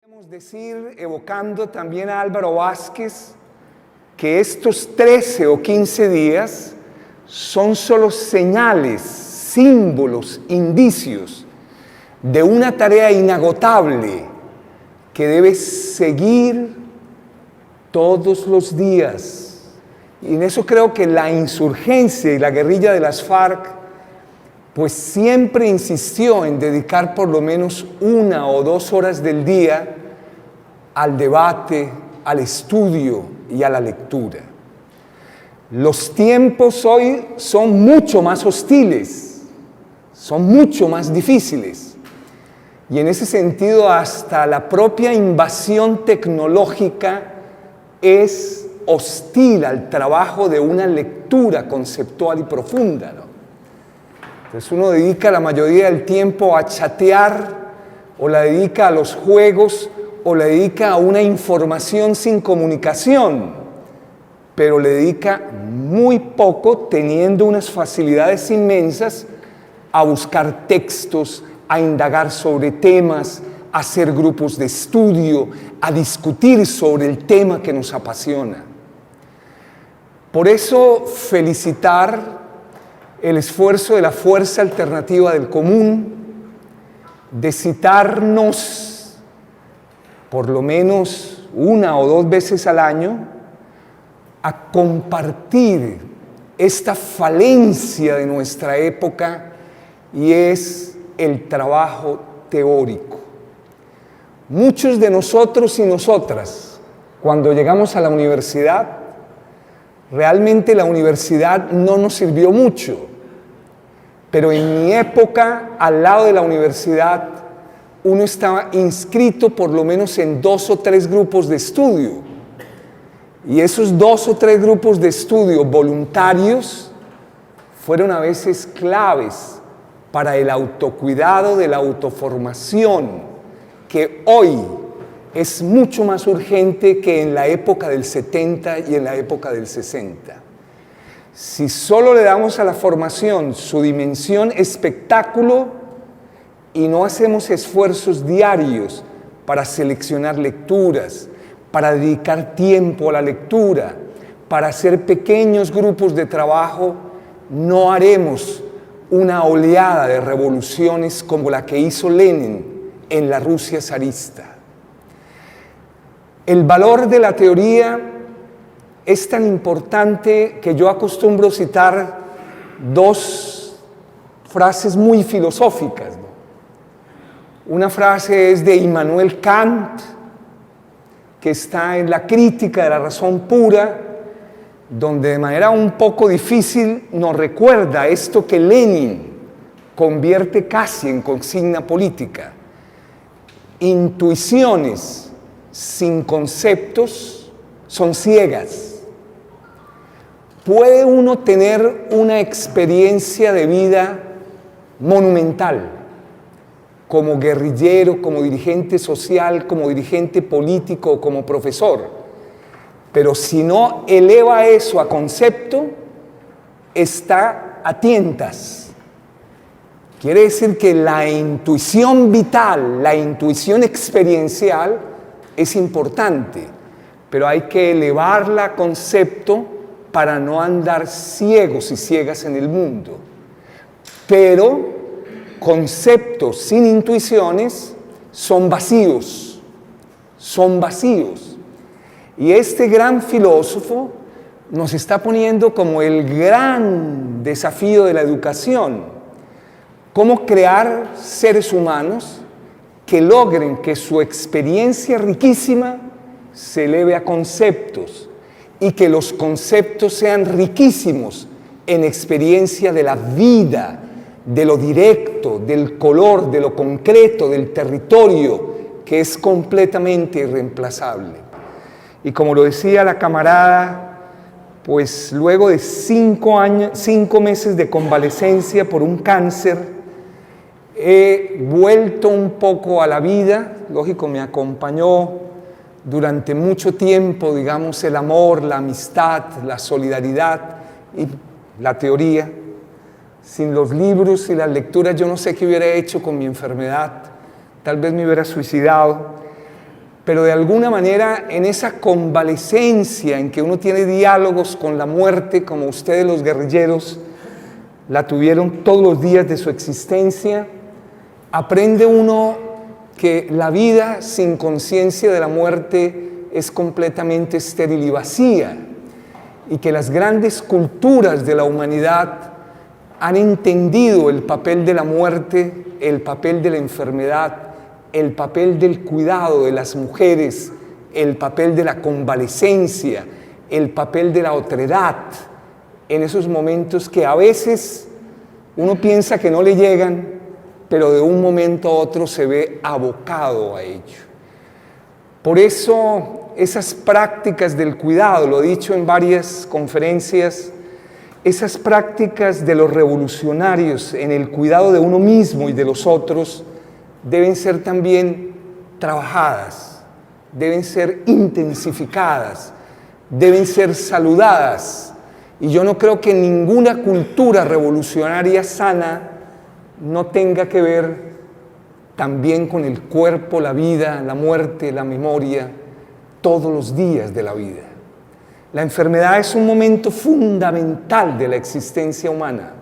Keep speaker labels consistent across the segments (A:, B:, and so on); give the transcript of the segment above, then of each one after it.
A: Podemos decir, evocando también a Álvaro Vázquez, que estos 13 o 15 días son solo señales, símbolos, indicios de una tarea inagotable que debe seguir todos los días. Y en eso creo que la insurgencia y la guerrilla de las FARC pues siempre insistió en dedicar por lo menos 1 o 2 horas del día al debate, al estudio y a la lectura. Los tiempos hoy son mucho más hostiles, son mucho más difíciles. Y en ese sentido, hasta la propia invasión tecnológica es hostil al trabajo de una lectura conceptual y profunda, ¿no? Entonces uno dedica la mayoría del tiempo a chatear, o la dedica a los juegos, o la dedica a una información sin comunicación, pero le dedica muy poco, teniendo unas facilidades inmensas, a buscar textos, a indagar sobre temas, a hacer grupos de estudio, a discutir sobre el tema que nos apasiona. Por eso felicitar el esfuerzo de la Fuerza Alternativa del Común de citarnos por lo menos 1 o 2 veces al año a compartir esta falencia de nuestra época, y es el trabajo teórico. Muchos de nosotros y nosotras, cuando llegamos a la universidad, realmente la universidad no nos sirvió mucho. Pero en mi época, al lado de la universidad, uno estaba inscrito por lo menos en 2 o 3 grupos de estudio. Y esos 2 o 3 grupos de estudio voluntarios fueron a veces claves para el autocuidado de la autoformación, que hoy es mucho más urgente que en la época del 70 y en la época del 60. Si solo le damos a la formación su dimensión espectáculo y no hacemos esfuerzos diarios para seleccionar lecturas, para dedicar tiempo a la lectura, para hacer pequeños grupos de trabajo, no haremos una oleada de revoluciones como la que hizo Lenin en la Rusia zarista. El valor de la teoría es tan importante que yo acostumbro citar 2 frases muy filosóficas, ¿no? Una frase es de Immanuel Kant, que está en la Crítica de la Razón Pura, donde de manera un poco difícil nos recuerda esto que Lenin convierte casi en consigna política: intuiciones sin conceptos son ciegas. Puede uno tener una experiencia de vida monumental, como guerrillero, como dirigente social, como dirigente político, como profesor, pero si no eleva eso a concepto, está a tientas. Quiere decir que la intuición vital, la intuición experiencial es importante, pero hay que elevarla a concepto para no andar ciegos y ciegas en el mundo. Pero conceptos sin intuiciones son vacíos, son vacíos. Y este gran filósofo nos está poniendo como el gran desafío de la educación: cómo crear seres humanos que logren que su experiencia riquísima se eleve a conceptos, y que los conceptos sean riquísimos en experiencia de la vida, de lo directo, del color, de lo concreto, del territorio, que es completamente irreemplazable. Y como lo decía la camarada, pues luego de 5 meses de convalecencia por un cáncer, he vuelto un poco a la vida. Lógico, me acompañó durante mucho tiempo, digamos, el amor, la amistad, la solidaridad y la teoría. Sin los libros y las lecturas yo no sé qué hubiera hecho con mi enfermedad. Tal vez me hubiera suicidado. pero de alguna manera en esa convalecencia en que uno tiene diálogos con la muerte, como ustedes los guerrilleros la tuvieron todos los días de su existencia, aprende uno que la vida sin conciencia de la muerte es completamente estéril y vacía, y que las grandes culturas de la humanidad han entendido el papel de la muerte, el papel de la enfermedad, el papel del cuidado de las mujeres, el papel de la convalecencia, el papel de la otredad, en esos momentos que a veces uno piensa que no le llegan, pero de un momento a otro se ve abocado a ello. Por eso esas prácticas del cuidado, lo he dicho en varias conferencias, esas prácticas de los revolucionarios en el cuidado de uno mismo y de los otros, deben ser también trabajadas, deben ser intensificadas, deben ser saludadas. Y yo no creo que ninguna cultura revolucionaria sana no tenga que ver también con el cuerpo, la vida, la muerte, la memoria, todos los días de la vida. La enfermedad es un momento fundamental de la existencia humana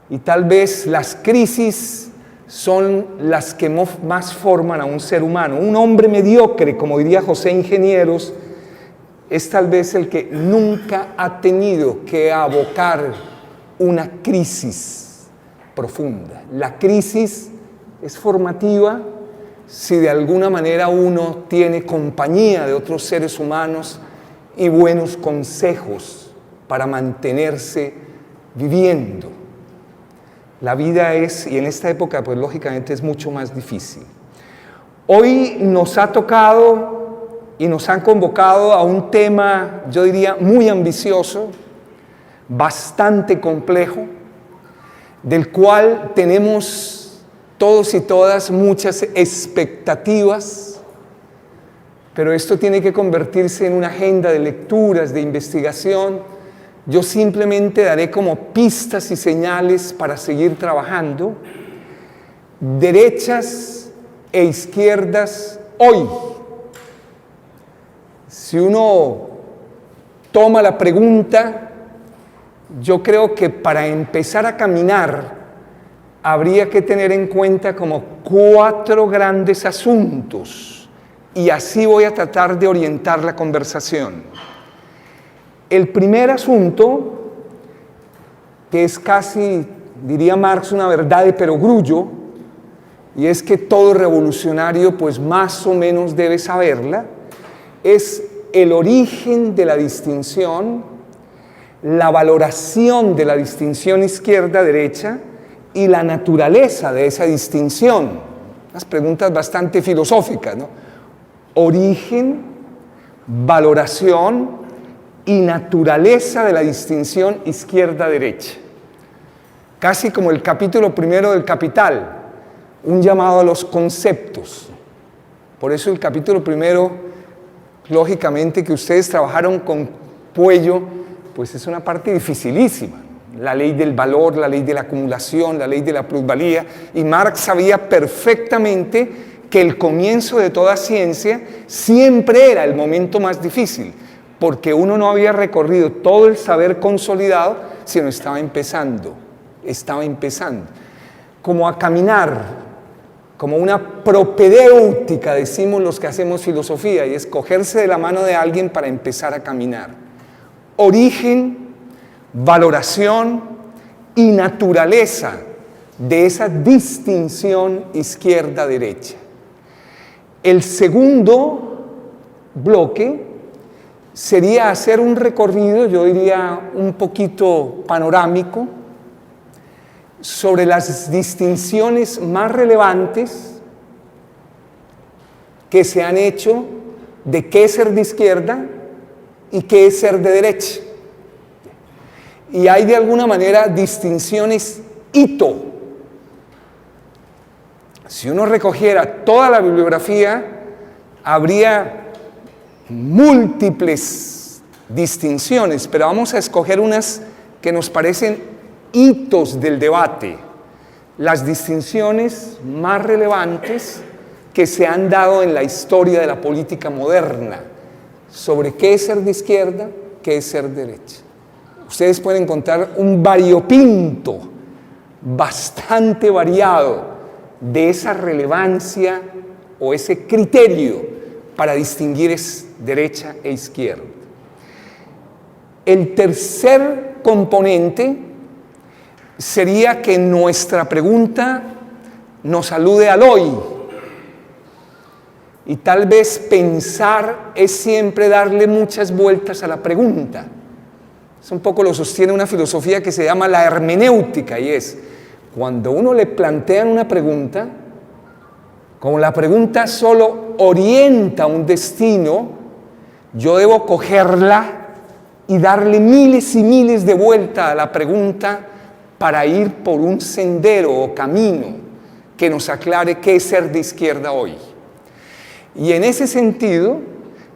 A: y tal vez las crisis son las que más forman a un ser humano. Un hombre mediocre, como diría José Ingenieros, es tal vez el que nunca ha tenido que abocar una crisis profunda. La crisis es formativa si de alguna manera uno tiene compañía de otros seres humanos y buenos consejos para mantenerse viviendo. La vida es, y en esta época pues lógicamente es mucho más difícil. Hoy nos ha tocado y nos han convocado a un tema, yo diría, muy ambicioso, bastante complejo, del cual tenemos todos y todas muchas expectativas, pero esto tiene que convertirse en una agenda de lecturas, de investigación. Yo simplemente daré como pistas y señales para seguir trabajando. Derechas e izquierdas hoy. Si uno toma la pregunta, yo creo que para empezar a caminar habría que tener en cuenta como 4 grandes asuntos, y así voy a tratar de orientar la conversación. El primer asunto, que es casi, diría Marx, una verdad de perogrullo, y es que todo revolucionario pues más o menos debe saberla, es el origen de la distinción, la valoración de la distinción izquierda-derecha y la naturaleza de esa distinción. Unas preguntas bastante filosóficas, ¿no? Origen, valoración y naturaleza de la distinción izquierda-derecha. Casi como el capítulo primero del Capital, un llamado a los conceptos. Por eso el capítulo primero, lógicamente que ustedes trabajaron con Puello, pues es una parte dificilísima. La ley del valor, la ley de la acumulación, la ley de la plusvalía, y Marx sabía perfectamente que el comienzo de toda ciencia siempre era el momento más difícil, porque uno no había recorrido todo el saber consolidado, sino estaba empezando, como a caminar, como una propedéutica, decimos los que hacemos filosofía, y es cogerse de la mano de alguien para empezar a caminar. Origen, valoración y naturaleza de esa distinción izquierda-derecha. El segundo bloque sería hacer un recorrido, yo diría un poquito panorámico, sobre las distinciones más relevantes que se han hecho de qué es ser de izquierda y qué es ser de derecha. Y hay de alguna manera distinciones hito. Si uno recogiera toda la bibliografía, habría múltiples distinciones, pero vamos a escoger unas que nos parecen hitos del debate. Las distinciones más relevantes que se han dado en la historia de la política moderna sobre qué es ser de izquierda, qué es ser de derecha. Ustedes pueden encontrar un variopinto bastante variado de esa relevancia o ese criterio para distinguir derecha e izquierda. El tercer componente sería que nuestra pregunta nos alude al hoy. Y tal vez pensar es siempre darle muchas vueltas a la pregunta. Eso un poco lo sostiene una filosofía que se llama la hermenéutica, y es, cuando uno le plantea una pregunta, como la pregunta solo orienta un destino, yo debo cogerla y darle miles y miles de vueltas a la pregunta para ir por un sendero o camino que nos aclare qué es ser de izquierda hoy. Y en ese sentido,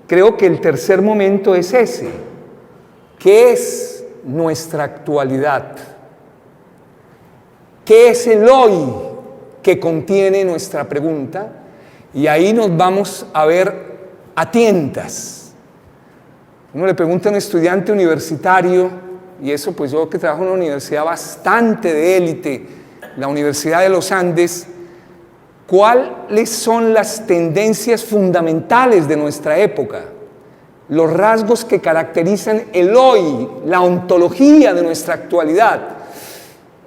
A: creo que el tercer momento es ese. ¿Qué es nuestra actualidad? ¿Qué es el hoy que contiene nuestra pregunta? Y ahí nos vamos a ver a tientas. Uno le pregunta a un estudiante universitario, y eso pues yo que trabajo en una universidad bastante de élite, la Universidad de los Andes, ¿cuáles son las tendencias fundamentales de nuestra época? Los rasgos que caracterizan el hoy, la ontología de nuestra actualidad.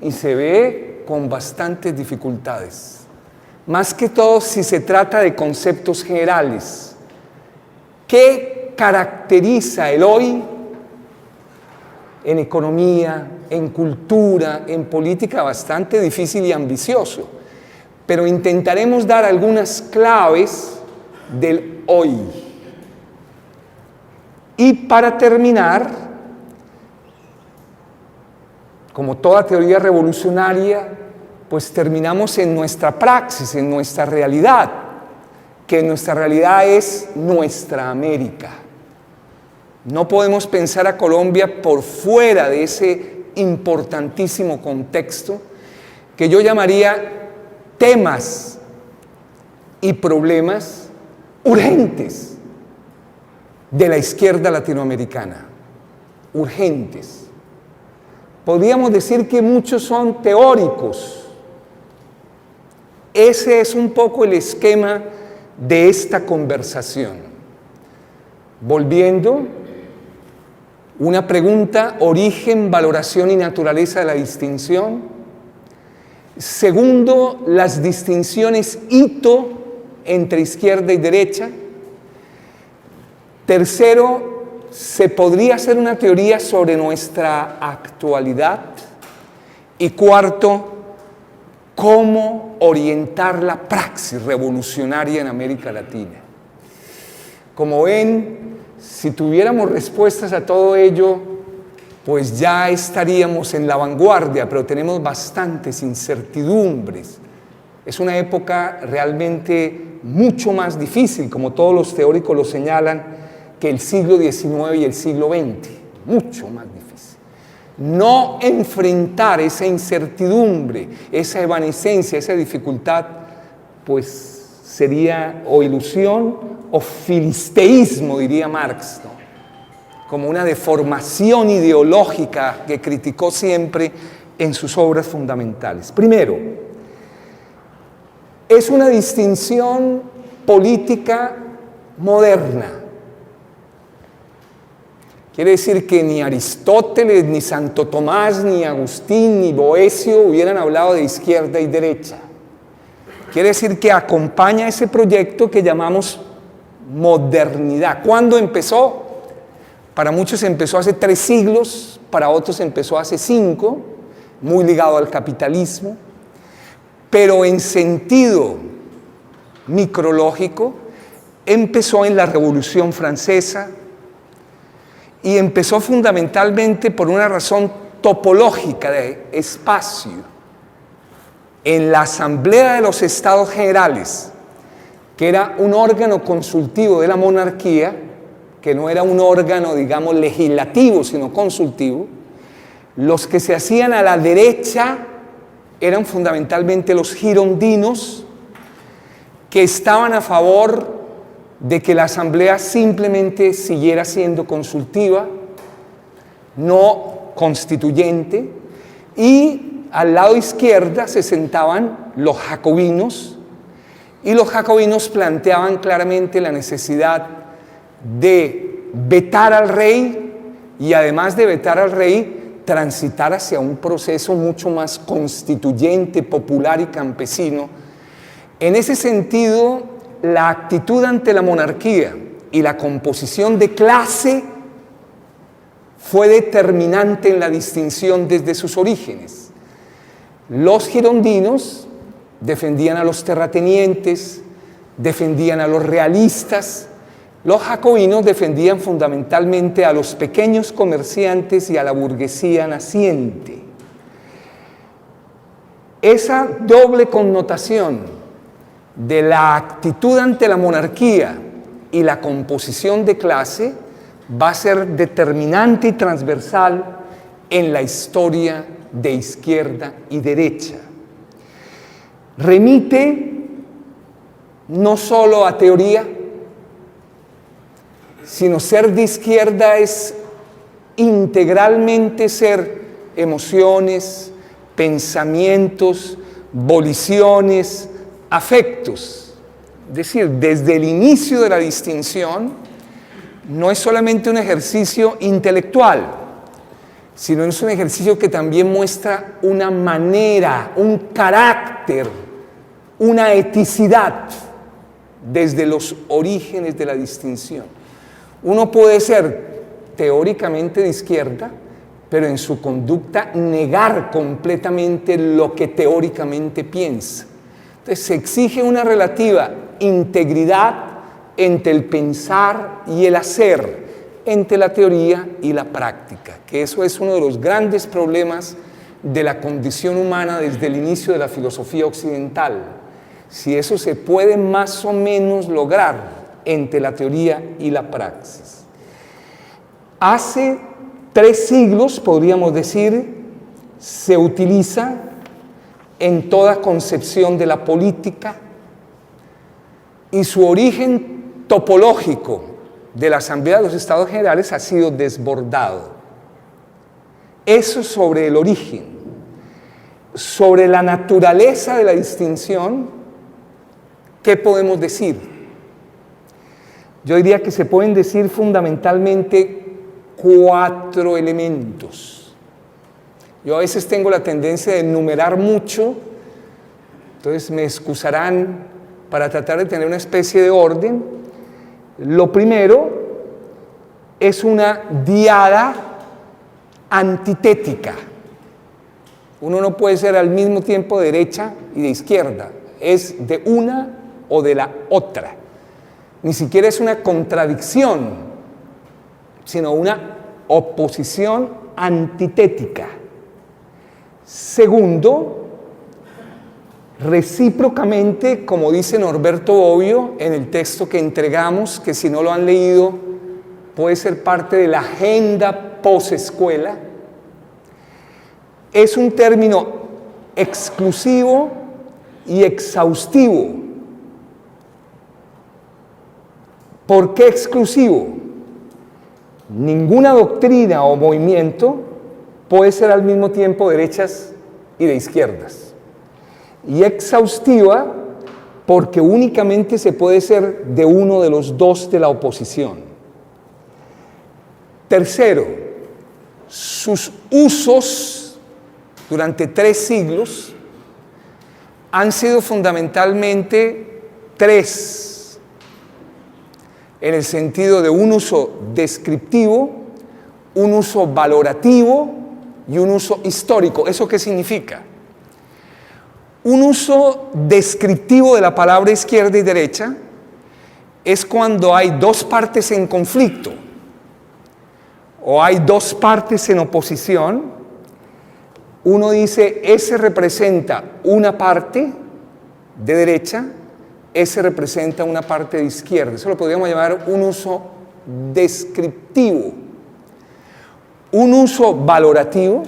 A: Y se ve con bastantes dificultades. Más que todo si se trata de conceptos generales. ¿Qué caracteriza el hoy en economía, en cultura, en política? Bastante difícil y ambicioso. Pero intentaremos dar algunas claves del hoy. Y para terminar, como toda teoría revolucionaria, pues terminamos en nuestra praxis, en nuestra realidad, que nuestra realidad es nuestra América. No podemos pensar a Colombia por fuera de ese importantísimo contexto que yo llamaría temas y problemas urgentes de la izquierda latinoamericana, urgentes. Podríamos decir que muchos son teóricos. Ese es un poco el esquema de esta conversación. Volviendo, una pregunta: origen, valoración y naturaleza de la distinción. Segundo, las distinciones hito entre izquierda y derecha. Tercero, se podría hacer una teoría sobre nuestra actualidad. Y cuarto, cómo orientar la praxis revolucionaria en América Latina. Como ven, si tuviéramos respuestas a todo ello, pues ya estaríamos en la vanguardia, pero tenemos bastantes incertidumbres. Es una época realmente mucho más difícil, como todos los teóricos lo señalan, que el siglo XIX y el siglo XX, mucho más difícil. No enfrentar esa incertidumbre, esa evanescencia, esa dificultad, pues sería o ilusión o filisteísmo, diría Marx, ¿no? Como una deformación ideológica que criticó siempre en sus obras fundamentales. Primero, es una distinción política moderna. Quiere decir que ni Aristóteles, ni Santo Tomás, ni Agustín, ni Boecio hubieran hablado de izquierda y derecha. Quiere decir que acompaña ese proyecto que llamamos modernidad. ¿Cuándo empezó? Para muchos empezó hace 3 siglos, para otros empezó hace 5, muy ligado al capitalismo, pero en sentido micrológico empezó en la Revolución Francesa, y empezó fundamentalmente por una razón topológica de espacio. En la Asamblea de los Estados Generales, que era un órgano consultivo de la monarquía, que no era un órgano, digamos, legislativo, sino consultivo, los que se hacían a la derecha eran fundamentalmente los girondinos, que estaban a favor de que la asamblea simplemente siguiera siendo consultiva, no constituyente, y al lado izquierda se sentaban los jacobinos, y los jacobinos planteaban claramente la necesidad de vetar al rey y, además de vetar al rey, transitar hacia un proceso mucho más constituyente, popular y campesino. En ese sentido, la actitud ante la monarquía y la composición de clase fue determinante en la distinción desde sus orígenes. Los girondinos defendían a los terratenientes, defendían a los realistas. Los jacobinos defendían fundamentalmente a los pequeños comerciantes y a la burguesía naciente. Esa doble connotación de la actitud ante la monarquía y la composición de clase va a ser determinante y transversal en la historia de izquierda y derecha. Remite no solo a teoría, sino ser de izquierda es integralmente ser emociones, pensamientos, voliciones, afectos. Es decir, desde el inicio de la distinción, no es solamente un ejercicio intelectual, sino es un ejercicio que también muestra una manera, un carácter, una eticidad desde los orígenes de la distinción. Uno puede ser teóricamente de izquierda, pero en su conducta negar completamente lo que teóricamente piensa. Entonces se exige una relativa integridad entre el pensar y el hacer, entre la teoría y la práctica, que eso es uno de los grandes problemas de la condición humana desde el inicio de la filosofía occidental. Si eso se puede más o menos lograr entre la teoría y la praxis. Hace 3 siglos, podríamos decir, se utiliza en toda concepción de la política, y su origen topológico de la Asamblea de los Estados Generales ha sido desbordado. Eso sobre el origen. Sobre la naturaleza de la distinción, ¿qué podemos decir? Yo diría que se pueden decir fundamentalmente 4 elementos. Yo a veces tengo la tendencia de enumerar mucho, entonces me excusarán para tratar de tener una especie de orden. Lo primero es una diada antitética. Uno no puede ser al mismo tiempo de derecha y de izquierda, es de una o de la otra. Ni siquiera es una contradicción, sino una oposición antitética. Segundo, recíprocamente, como dice Norberto Bobbio en el texto que entregamos, que si no lo han leído puede ser parte de la agenda posescuela, es un término exclusivo y exhaustivo. ¿Por qué exclusivo? Ninguna doctrina o movimiento puede ser al mismo tiempo de derechas y de izquierdas. Y exhaustiva porque únicamente se puede ser de uno de los dos de la oposición. Tercero, sus usos durante 3 siglos han sido fundamentalmente 3, en el sentido de un uso descriptivo, un uso valorativo y un uso histórico. ¿Eso qué significa? Un uso descriptivo de la palabra izquierda y derecha es cuando hay 2 partes en conflicto o hay 2 partes en oposición. Uno dice, ese representa una parte de derecha, ese representa una parte de izquierda. Eso lo podríamos llamar un uso descriptivo. Un uso valorativo,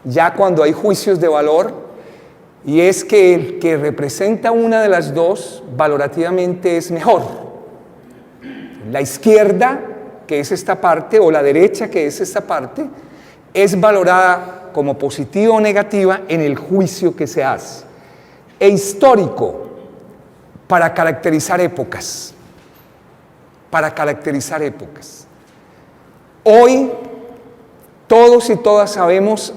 A: ya cuando hay juicios de valor, y es que el que representa una de las dos valorativamente es mejor. La izquierda, que es esta parte, o la derecha, que es esta parte, es valorada como positiva o negativa en el juicio que se hace. E histórico, para caracterizar épocas. Para caracterizar épocas. Hoy, todos y todas sabemos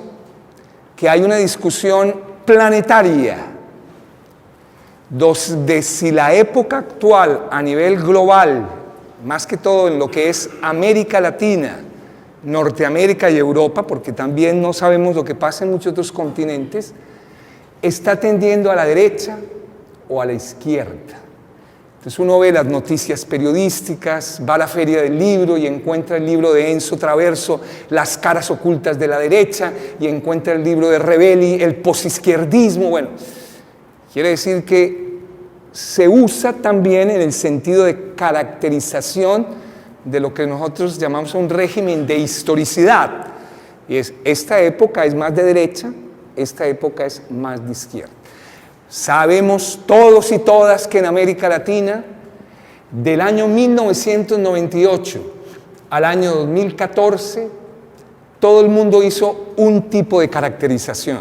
A: que hay una discusión planetaria de si la época actual a nivel global, más que todo en lo que es América Latina, Norteamérica y Europa, porque también no sabemos lo que pasa en muchos otros continentes, está tendiendo a la derecha o a la izquierda. Entonces uno ve las noticias periodísticas, va a la feria del libro y encuentra el libro de Enzo Traverso, Las caras ocultas de la derecha, y encuentra el libro de Revelli, El posizquierdismo. Bueno, quiere decir que se usa también en el sentido de caracterización de lo que nosotros llamamos un régimen de historicidad. Y es, esta época es más de derecha, esta época es más de izquierda. Sabemos todos y todas que en América Latina, del año 1998 al año 2014, todo el mundo hizo un tipo de caracterización.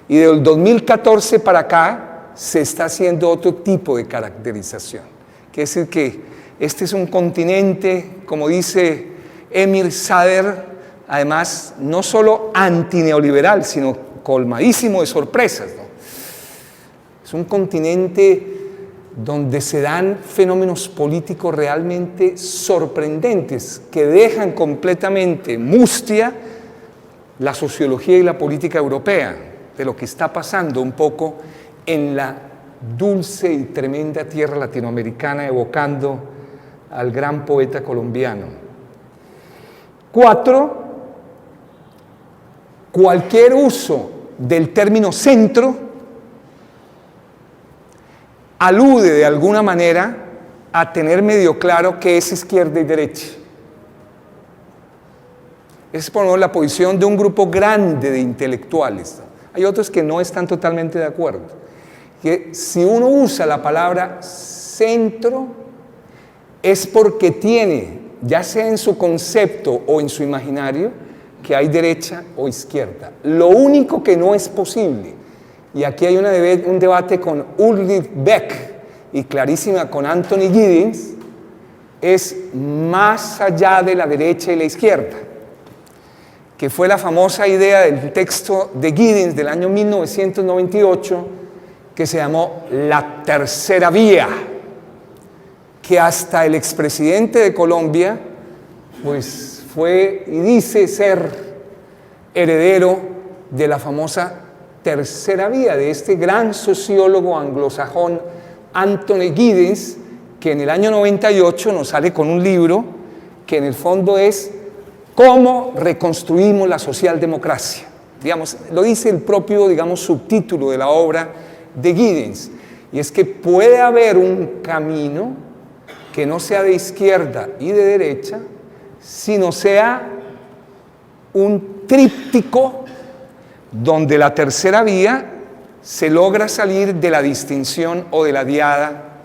A: Y del 2014 para acá se está haciendo otro tipo de caracterización. Quiere decir que este es un continente, como dice Emir Sader, además no solo antineoliberal, sino colmadísimo de sorpresas, ¿no? Es un continente donde se dan fenómenos políticos realmente sorprendentes que dejan completamente mustia la sociología y la política europea de lo que está pasando un poco en la dulce y tremenda tierra latinoamericana, evocando al gran poeta colombiano. 4, cualquier uso del término centro alude de alguna manera a tener medio claro qué es izquierda y derecha. Esa es por lo menos la posición de un grupo grande de intelectuales. Hay otros que no están totalmente de acuerdo. Que si uno usa la palabra centro, es porque tiene, ya sea en su concepto o en su imaginario, que hay derecha o izquierda. Lo único que no es posible, y aquí hay un debate con Ulrich Beck y clarísima con Anthony Giddens, es más allá de la derecha y la izquierda, que fue la famosa idea del texto de Giddens del año 1998, que se llamó la tercera vía, que hasta el expresidente de Colombia pues fue y dice ser heredero de la famosa tercera vía, de este gran sociólogo anglosajón Anthony Giddens, que en el año 98 nos sale con un libro que en el fondo es ¿Cómo reconstruimos la socialdemocracia? Digamos, lo dice el propio, digamos, subtítulo de la obra de Giddens, y es que puede haber un camino que no sea de izquierda y de derecha, sino sea un tríptico donde la tercera vía se logra salir de la distinción o de la diada.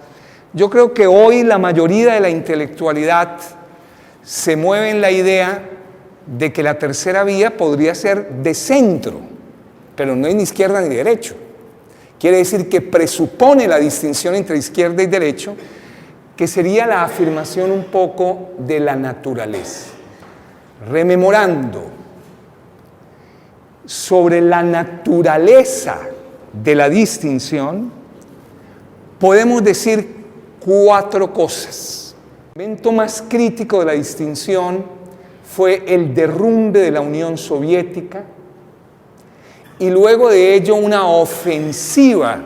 A: Yo creo que hoy la mayoría de la intelectualidad se mueve en la idea de que la tercera vía podría ser de centro, pero no es ni izquierda ni derecho. Quiere decir que presupone la distinción entre izquierda y derecho, que sería la afirmación un poco de la naturaleza. Rememorando sobre la naturaleza de la distinción, podemos decir 4 cosas. El momento más crítico de la distinción fue el derrumbe de la Unión Soviética y luego de ello una ofensiva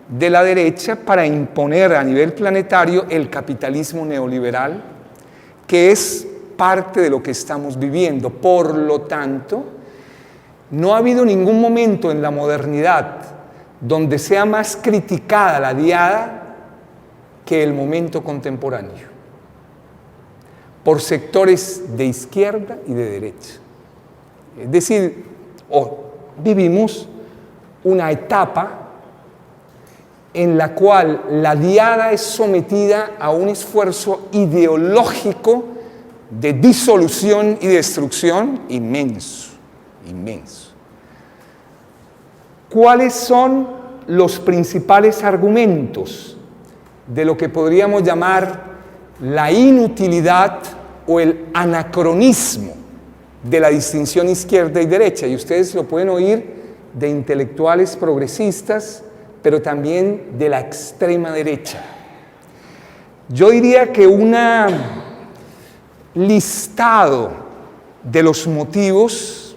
A: de la derecha para imponer a nivel planetario el capitalismo neoliberal, que es parte de lo que estamos viviendo. Por lo tanto, no ha habido ningún momento en la modernidad donde sea más criticada la diada que el momento contemporáneo, por sectores de izquierda y de derecha. Es decir, vivimos una etapa en la cual la diada es sometida a un esfuerzo ideológico de disolución y destrucción inmenso, inmenso. ¿Cuáles son los principales argumentos de lo que podríamos llamar la inutilidad o el anacronismo de la distinción izquierda y derecha? Y ustedes lo pueden oír de intelectuales progresistas, pero también de la extrema derecha. Yo diría que un listado de los motivos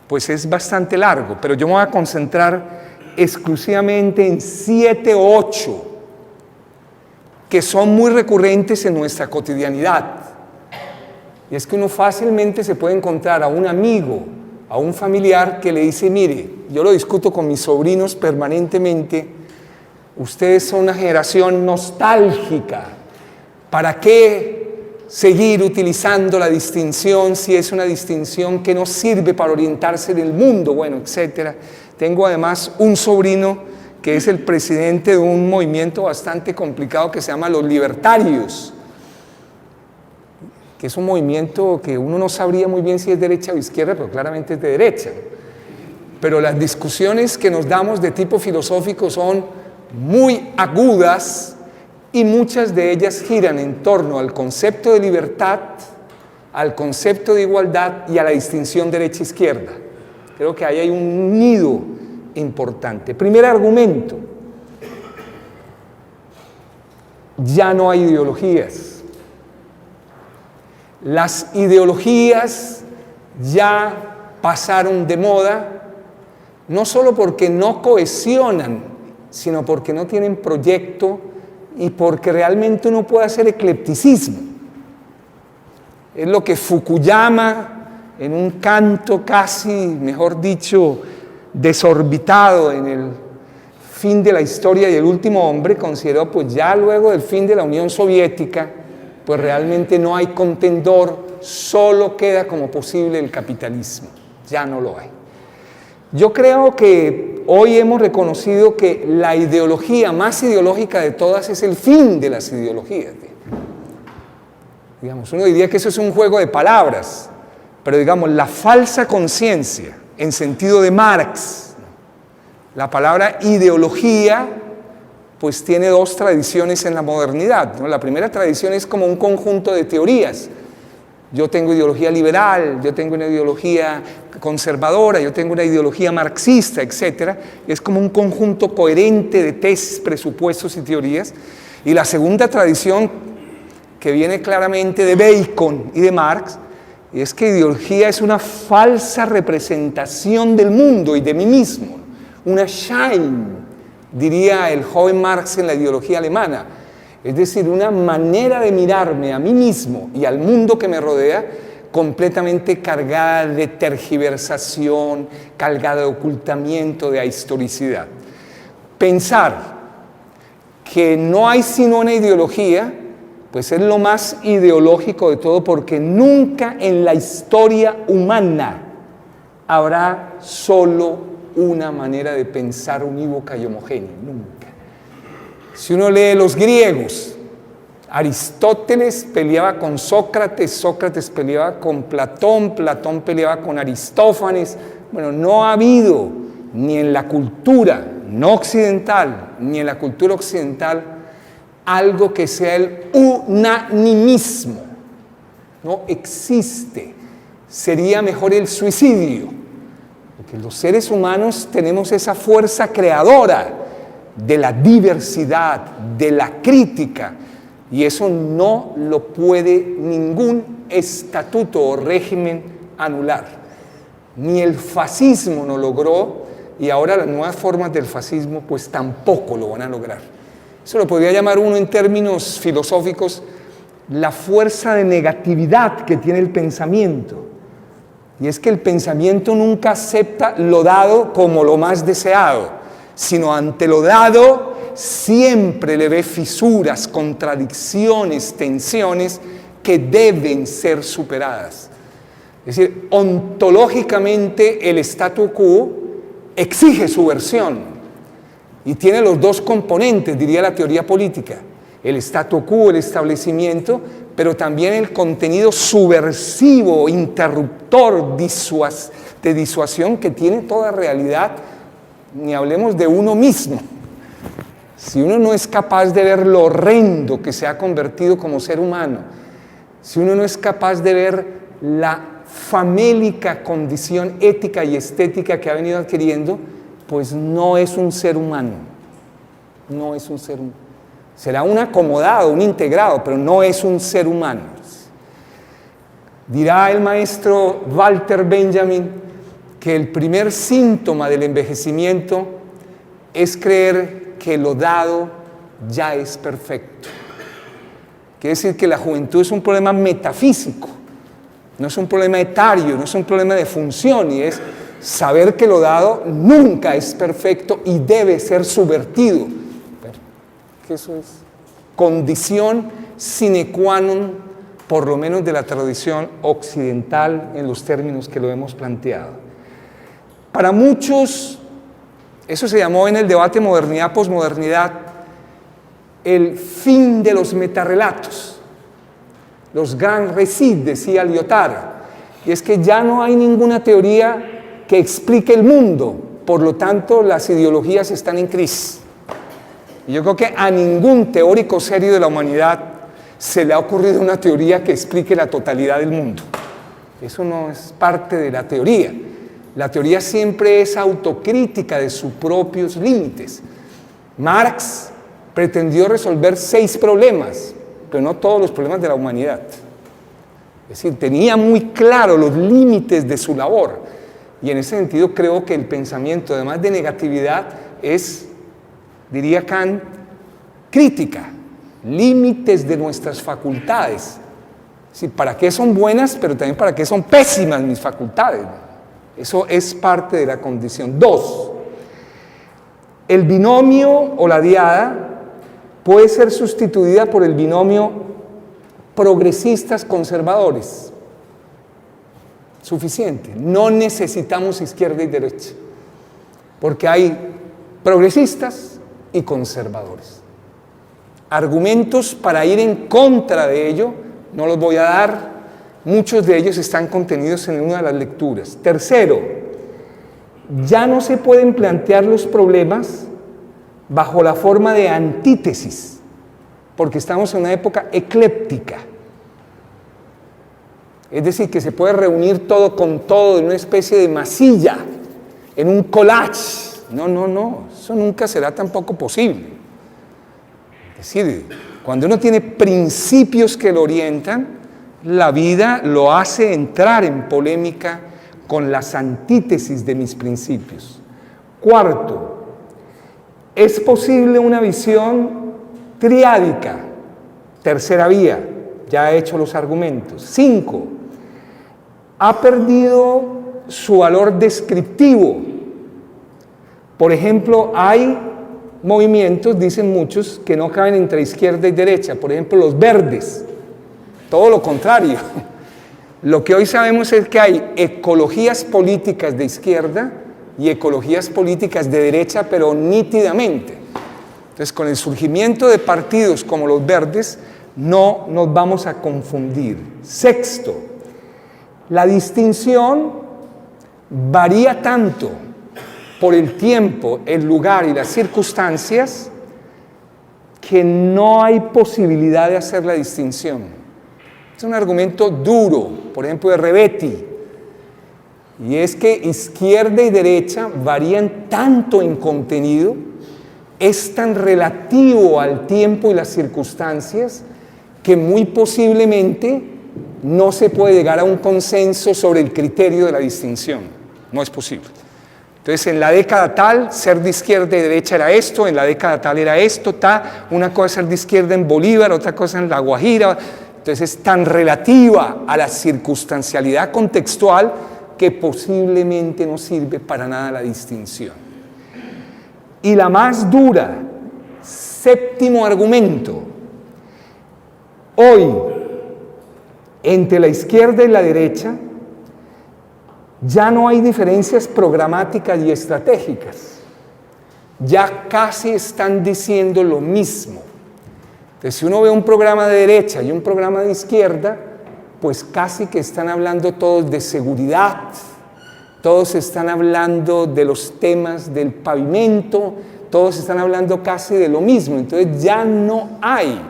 A: pues es bastante largo, pero yo me voy a concentrar exclusivamente en 7 o 8 que son muy recurrentes en nuestra cotidianidad. Y es que uno fácilmente se puede encontrar a un amigo, a un familiar que le dice: mire, yo lo discuto con mis sobrinos permanentemente, ustedes son una generación nostálgica, ¿para qué seguir utilizando la distinción si es una distinción que no sirve para orientarse en el mundo? Bueno, etcétera. Tengo además un sobrino que es el presidente de un movimiento bastante complicado que se llama Los Libertarios, que es un movimiento que uno no sabría muy bien si es derecha o izquierda, pero claramente es de derecha. Pero las discusiones que nos damos de tipo filosófico son muy agudas y muchas de ellas giran en torno al concepto de libertad, al concepto de igualdad y a la distinción derecha-izquierda. Creo que ahí hay un nido importante. Primer argumento: ya no hay ideologías. Las ideologías ya pasaron de moda, no solo porque no cohesionan, sino porque no tienen proyecto y porque realmente uno puede hacer eclecticismo. Es lo que Fukuyama, en un canto casi, mejor dicho, desorbitado en el fin de la historia y el último hombre, consideró: pues ya luego del fin de la Unión Soviética, pues realmente no hay contendor, solo queda como posible el capitalismo, ya no lo hay. Yo creo que hoy hemos reconocido que la ideología más ideológica de todas es el fin de las ideologías. Digamos, uno diría que eso es un juego de palabras, pero digamos, la falsa conciencia, en sentido de Marx, la palabra ideología, pues tiene 2 tradiciones en la modernidad, ¿no? La primera tradición es como un conjunto de teorías. Yo tengo ideología liberal, yo tengo una ideología conservadora, yo tengo una ideología marxista, etc. Es como un conjunto coherente de tesis, presupuestos y teorías. Y la segunda tradición, que viene claramente de Bacon y de Marx, es que ideología es una falsa representación del mundo y de mí mismo, una Schein, diría el joven Marx en la ideología alemana, es decir, una manera de mirarme a mí mismo y al mundo que me rodea completamente cargada de tergiversación, cargada de ocultamiento, de ahistoricidad. Pensar que no hay sino una ideología, pues es lo más ideológico de todo, porque nunca en la historia humana habrá solo una manera de pensar unívoca y homogénea, nunca. Si uno lee los griegos, Aristóteles peleaba con Sócrates, Sócrates peleaba con Platón, Platón peleaba con Aristófanes. Bueno, no ha habido ni en la cultura no occidental, ni en la cultura occidental, algo que sea el unanimismo. No existe. Sería mejor el suicidio. Porque los seres humanos tenemos esa fuerza creadora de la diversidad, de la crítica, y eso no lo puede ningún estatuto o régimen anular. Ni el fascismo lo logró, y ahora las nuevas formas del fascismo pues tampoco lo van a lograr. Eso lo podría llamar uno en términos filosóficos la fuerza de negatividad que tiene el pensamiento. Y es que el pensamiento nunca acepta lo dado como lo más deseado, sino ante lo dado siempre le ve fisuras, contradicciones, tensiones que deben ser superadas. Es decir, ontológicamente el statu quo exige su versión y tiene los dos componentes, diría la teoría política, el statu quo, el establecimiento, pero también el contenido subversivo, interruptor, de disuasión que tiene toda realidad, ni hablemos de uno mismo. Si uno no es capaz de ver lo horrendo que se ha convertido como ser humano, si uno no es capaz de ver la famélica condición ética y estética que ha venido adquiriendo, pues no es un ser humano. No es un ser humano. Será un acomodado, un integrado, pero no es un ser humano. Dirá el maestro Walter Benjamin que el primer síntoma del envejecimiento es creer que lo dado ya es perfecto. Quiere decir que la juventud es un problema metafísico, no es un problema etario, no es un problema de función, y es saber que lo dado nunca es perfecto y debe ser subvertido. Que eso es condición sine qua non, por lo menos de la tradición occidental en los términos que lo hemos planteado. Para muchos, eso se llamó en el debate modernidad-posmodernidad, el fin de los metarrelatos, los grands récits, decía Lyotard, y es que ya no hay ninguna teoría que explique el mundo, por lo tanto las ideologías están en crisis. Y yo creo que a ningún teórico serio de la humanidad se le ha ocurrido una teoría que explique la totalidad del mundo. Eso no es parte de la teoría. La teoría siempre es autocrítica de sus propios límites. Marx pretendió resolver 6 problemas, pero no todos los problemas de la humanidad. Es decir, tenía muy claro los límites de su labor. Y en ese sentido creo que el pensamiento, además de negatividad, es, diría Kant, crítica, límites de nuestras facultades. Es decir, para qué son buenas, pero también para qué son pésimas mis facultades. Eso es parte de la condición. 2, el binomio o la diada puede ser sustituida por el binomio progresistas conservadores. Suficiente. No necesitamos izquierda y derecha, porque hay progresistas y conservadores. Argumentos para ir en contra de ello no los voy a dar, muchos de ellos están contenidos en una de las lecturas. 3, ya no se pueden plantear los problemas bajo la forma de antítesis, porque estamos en una época ecléptica. Es decir, que se puede reunir todo con todo en una especie de masilla, en un collage. No, eso nunca será tampoco posible. Es decir, cuando uno tiene principios que lo orientan, la vida lo hace entrar en polémica con las antítesis de mis principios. 4, es posible una visión triádica, tercera vía, ya he hecho los argumentos. 5, ha perdido su valor descriptivo. Por ejemplo, hay movimientos, dicen muchos, que no caben entre izquierda y derecha, por ejemplo los verdes, todo lo contrario. Lo que hoy sabemos es que hay ecologías políticas de izquierda y ecologías políticas de derecha, pero nítidamente. Entonces, con el surgimiento de partidos como los verdes, no nos vamos a confundir. 6, la distinción varía tanto por el tiempo, el lugar y las circunstancias que no hay posibilidad de hacer la distinción. Es un argumento duro, por ejemplo, de Rebetti, y es que izquierda y derecha varían tanto en contenido, es tan relativo al tiempo y las circunstancias, que muy posiblemente no se puede llegar a un consenso sobre el criterio de la distinción. No es posible. Entonces, en la década tal, ser de izquierda y derecha era esto, en la década tal era esto, una cosa es ser de izquierda en Bolívar, otra cosa en La Guajira. Entonces, es tan relativa a la circunstancialidad contextual que posiblemente no sirve para nada la distinción. Y la más dura, 7º argumento. Hoy, entre la izquierda y la derecha, ya no hay diferencias programáticas y estratégicas. Ya casi están diciendo lo mismo. Entonces, si uno ve un programa de derecha y un programa de izquierda, pues casi que están hablando todos de seguridad, todos están hablando de los temas del pavimento, todos están hablando casi de lo mismo. Entonces ya no hay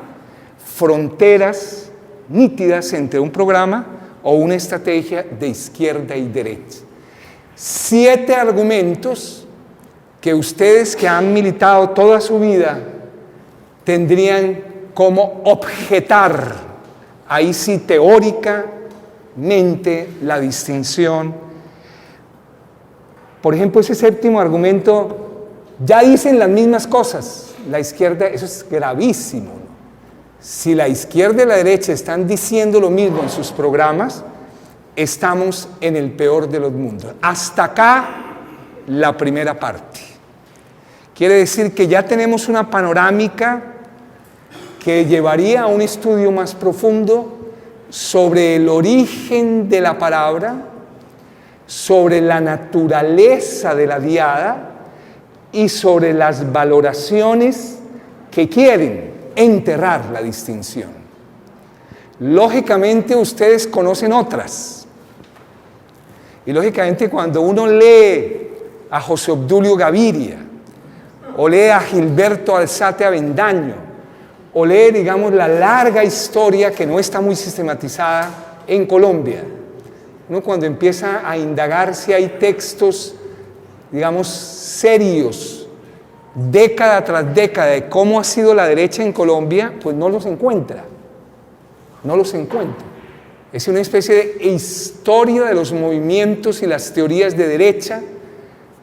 A: fronteras nítidas entre un programa o una estrategia de izquierda y derecha. 7 argumentos que ustedes que han militado toda su vida tendrían como objetar, ahí sí teóricamente, la distinción. Por ejemplo, ese 7º argumento, ya dicen las mismas cosas, la izquierda, eso es gravísimo, ¿no? Si la izquierda y la derecha están diciendo lo mismo en sus programas, estamos en el peor de los mundos. Hasta acá, la primera parte. Quiere decir que ya tenemos una panorámica que llevaría a un estudio más profundo sobre el origen de la palabra, sobre la naturaleza de la diada y sobre las valoraciones que quieren enterrar la distinción. Lógicamente ustedes conocen otras. Y lógicamente cuando uno lee a José Obdulio Gaviria, o lee a Gilberto Alzate Avendaño, o lee, digamos, la larga historia que no está muy sistematizada en Colombia, uno cuando empieza a indagar si hay textos, digamos, serios, década tras década, de cómo ha sido la derecha en Colombia, pues no los encuentra. No los encuentra. Es una especie de historia de los movimientos y las teorías de derecha.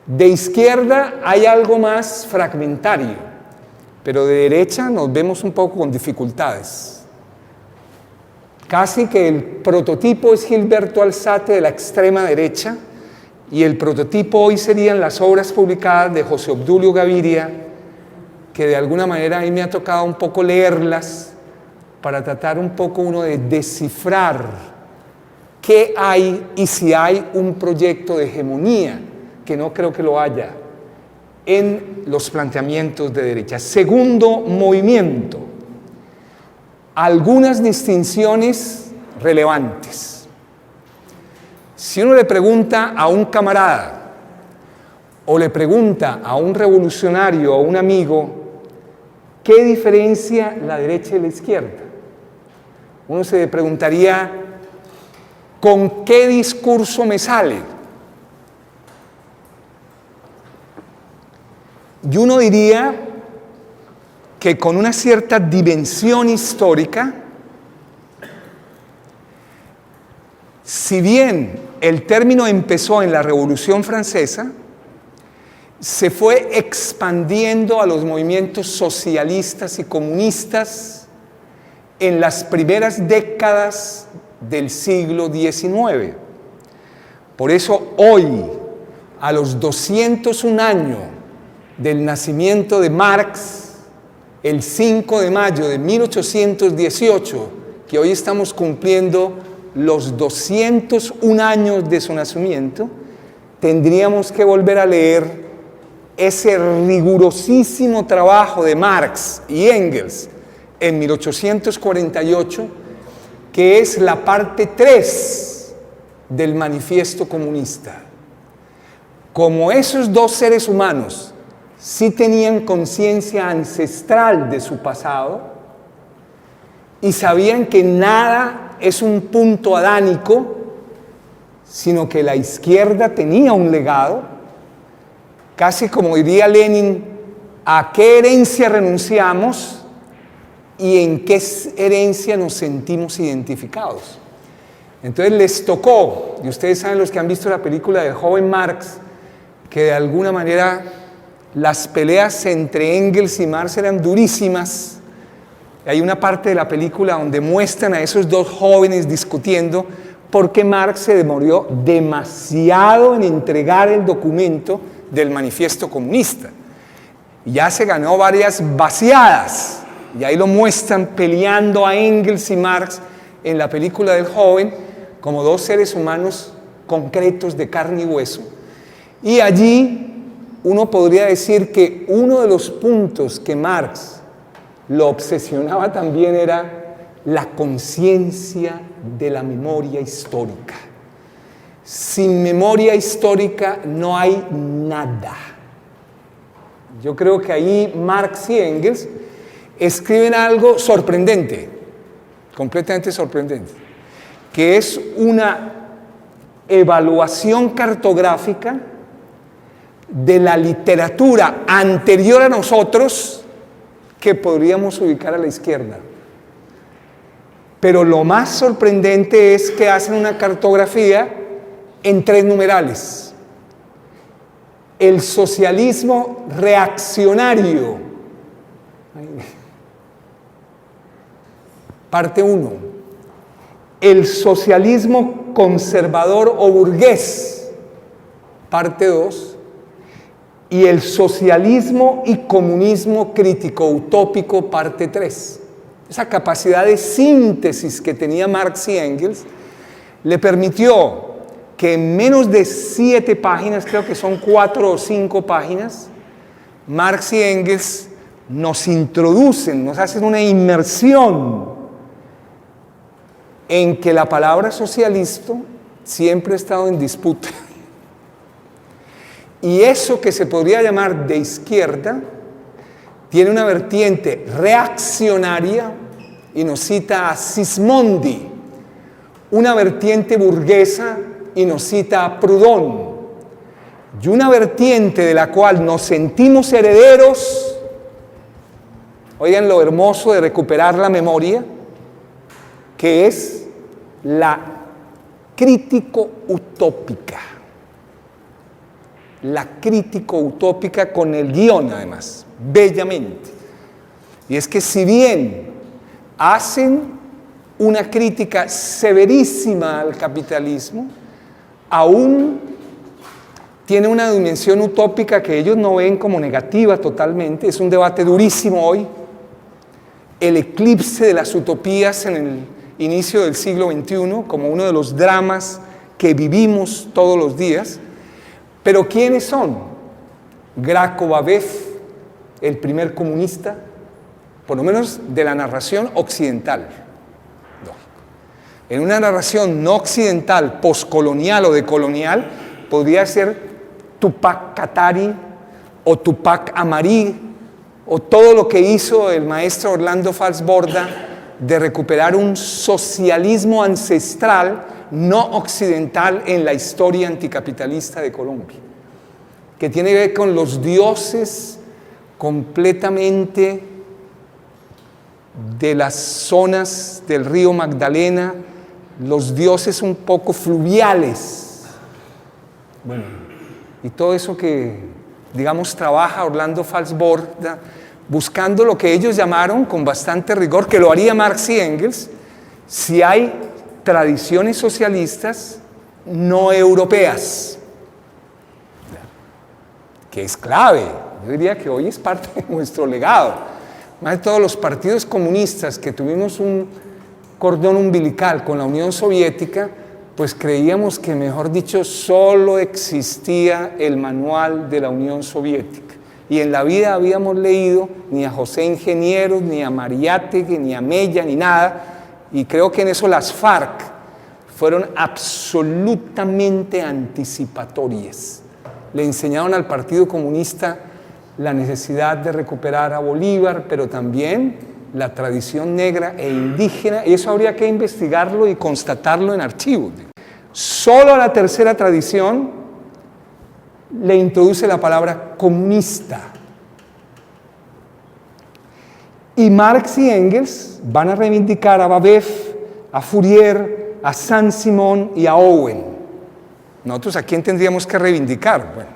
A: De izquierda hay algo más fragmentario, pero de derecha nos vemos un poco con dificultades. Casi que el prototipo es Gilberto Alzate de la extrema derecha, y el prototipo hoy serían las obras publicadas de José Obdulio Gaviria, que de alguna manera a mí me ha tocado un poco leerlas para tratar un poco uno de descifrar qué hay y si hay un proyecto de hegemonía, que no creo que lo haya, en los planteamientos de derecha. Segundo movimiento, algunas distinciones relevantes. Si uno le pregunta a un camarada o le pregunta a un revolucionario o a un amigo, ¿qué diferencia la derecha y la izquierda? Uno se preguntaría, ¿con qué discurso me sale? Y uno diría que con una cierta dimensión histórica, si bien el término empezó en la Revolución Francesa, se fue expandiendo a los movimientos socialistas y comunistas en las primeras décadas del siglo XIX. Por eso hoy, a los 201 años del nacimiento de Marx, el 5 de mayo de 1818, que hoy estamos cumpliendo los 201 años de su nacimiento, tendríamos que volver a leer ese rigurosísimo trabajo de Marx y Engels en 1848, que es la parte 3 del Manifiesto Comunista. Como esos dos seres humanos sí tenían conciencia ancestral de su pasado y sabían que nada es un punto adánico, sino que la izquierda tenía un legado, casi como diría Lenin, ¿a qué herencia renunciamos y en qué herencia nos sentimos identificados? Entonces les tocó, y ustedes saben los que han visto la película del joven Marx, que de alguna manera las peleas entre Engels y Marx eran durísimas. Hay una parte de la película donde muestran a esos dos jóvenes discutiendo porque Marx se demoró demasiado en entregar el documento del Manifiesto Comunista. Y ya se ganó varias vaciadas, y ahí lo muestran peleando a Engels y Marx en la película del joven como dos seres humanos concretos de carne y hueso. Y allí uno podría decir que uno de los puntos que Marx lo obsesionaba también era la conciencia de la memoria histórica. Sin memoria histórica no hay nada. Yo creo que ahí Marx y Engels escriben algo sorprendente, completamente sorprendente, que es una evaluación cartográfica de la literatura anterior a nosotros que podríamos ubicar a la izquierda. Pero lo más sorprendente es que hacen una cartografía en 3 numerales. El socialismo reaccionario. Parte 1. El socialismo conservador o burgués. Parte 2. Y el socialismo y comunismo crítico utópico. Parte 3. Esa capacidad de síntesis que tenía Marx y Engels le permitió que en menos de 7 páginas, creo que son 4 o 5 páginas, Marx y Engels nos introducen, nos hacen una inmersión en que la palabra socialista siempre ha estado en disputa. Y eso que se podría llamar de izquierda tiene una vertiente reaccionaria, y nos cita a Sismondi, una vertiente burguesa, y nos cita a Proudhon, y una vertiente de la cual nos sentimos herederos. Oigan lo hermoso de recuperar la memoria, que es la crítico-utópica. La crítico-utópica con el guión, además, bellamente. Y es que si bien hacen una crítica severísima al capitalismo, aún tiene una dimensión utópica que ellos no ven como negativa totalmente. Es un debate durísimo hoy. El eclipse de las utopías en el inicio del siglo XXI, como uno de los dramas que vivimos todos los días. Pero ¿quiénes son? Graco Babev, el primer comunista, por lo menos de la narración occidental. En una narración no occidental, poscolonial o decolonial, podría ser Tupac Katari o Tupac Amarí, o todo lo que hizo el maestro Orlando Falsborda de recuperar un socialismo ancestral no occidental en la historia anticapitalista de Colombia, que tiene que ver con los dioses completamente de las zonas del río Magdalena, los dioses un poco fluviales. Bueno, y todo eso que, digamos, trabaja Orlando Falsborda, buscando lo que ellos llamaron con bastante rigor, que lo haría Marx y Engels, si hay tradiciones socialistas no europeas, que es clave. Yo diría que hoy es parte de nuestro legado. Más de todos los partidos comunistas que tuvimos un cordón umbilical con la Unión Soviética, pues creíamos que, mejor dicho, solo existía el manual de la Unión Soviética. Y en la vida habíamos leído ni a José Ingenieros, ni a Mariátegui, ni a Mella, ni nada. Y creo que en eso las FARC fueron absolutamente anticipatorias. Le enseñaron al Partido Comunista la necesidad de recuperar a Bolívar, pero también la tradición negra e indígena, y eso habría que investigarlo y constatarlo en archivos. Solo a la tercera tradición le introduce la palabra comunista. Y Marx y Engels van a reivindicar a Babev, a Fourier, a Saint-Simon y a Owen. Nosotros, ¿a quién tendríamos que reivindicar? Bueno,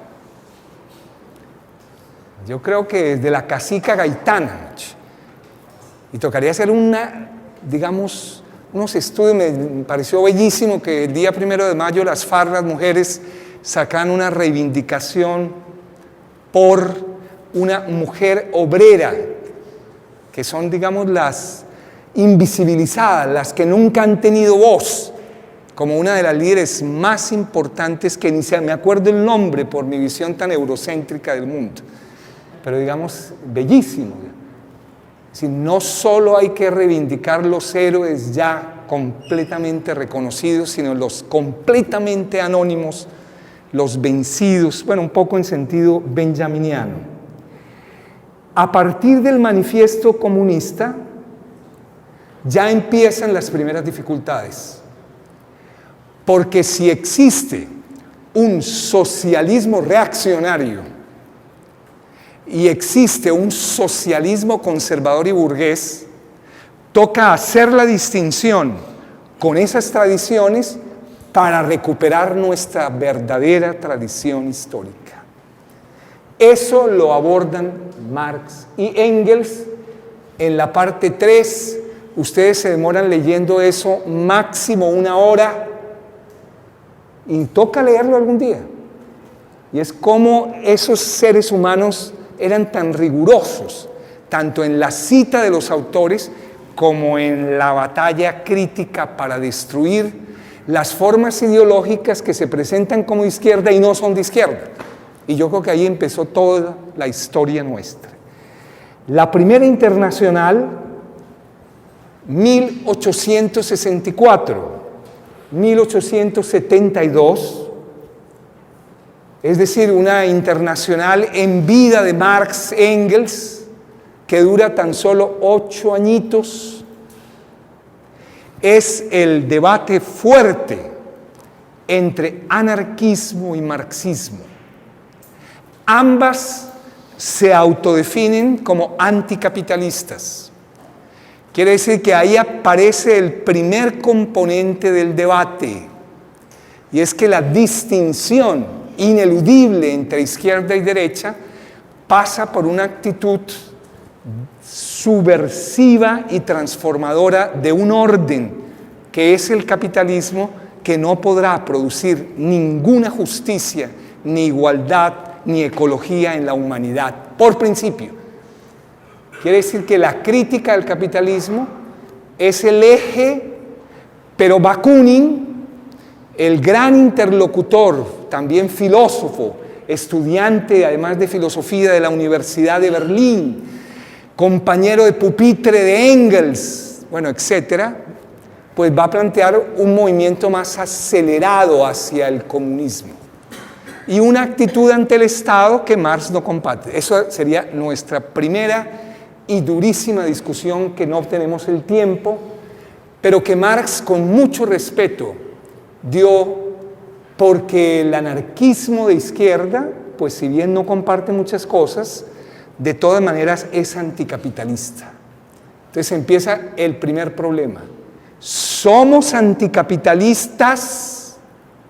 A: yo creo que desde la cacica gaitana. Y tocaría hacer unos estudios. Me pareció bellísimo que el día 1 de mayo las FARC, las mujeres, sacan una reivindicación por una mujer obrera, que son, digamos, las invisibilizadas, las que nunca han tenido voz. como una de las líderes más importantes, que ni se me acuerdo el nombre por mi visión tan eurocéntrica del mundo, pero digamos, bellísimo. Si no solo hay que reivindicar los héroes ya completamente reconocidos, sino los completamente anónimos, los vencidos, bueno, un poco en sentido benjaminiano. A partir del manifiesto comunista, ya empiezan las primeras dificultades. Porque si existe un socialismo reaccionario y existe un socialismo conservador y burgués, toca hacer la distinción con esas tradiciones para recuperar nuestra verdadera tradición histórica. Eso lo abordan Marx y Engels en la parte 3. Ustedes se demoran leyendo eso máximo 1 hora y toca leerlo algún día. Y es como esos seres humanos eran tan rigurosos, tanto en la cita de los autores como en la batalla crítica para destruir las formas ideológicas que se presentan como de izquierda y no son de izquierda. Y yo creo que ahí empezó toda la historia nuestra. La primera internacional, 1864, 1872, es decir, una internacional en vida de Marx, Engels, que dura tan solo 8 añitos, es el debate fuerte entre anarquismo y marxismo. Ambas se autodefinen como anticapitalistas. Quiere decir que ahí aparece el primer componente del debate, y es que la distinción ineludible entre izquierda y derecha pasa por una actitud subversiva y transformadora de un orden que es el capitalismo, que no podrá producir ninguna justicia, ni igualdad, ni ecología en la humanidad, por principio. Quiere decir que la crítica al capitalismo es el eje, pero Bakunin, el gran interlocutor, también filósofo, estudiante además de filosofía de la Universidad de Berlín, compañero de pupitre de Engels, bueno, etcétera, pues va a plantear un movimiento más acelerado hacia el comunismo y una actitud ante el Estado que Marx no comparte. Eso sería nuestra primera y durísima discusión, que no obtenemos el tiempo, pero que Marx con mucho respeto dio, porque el anarquismo de izquierda, pues si bien no comparte muchas cosas, de todas maneras es anticapitalista. Entonces empieza el primer problema. Somos anticapitalistas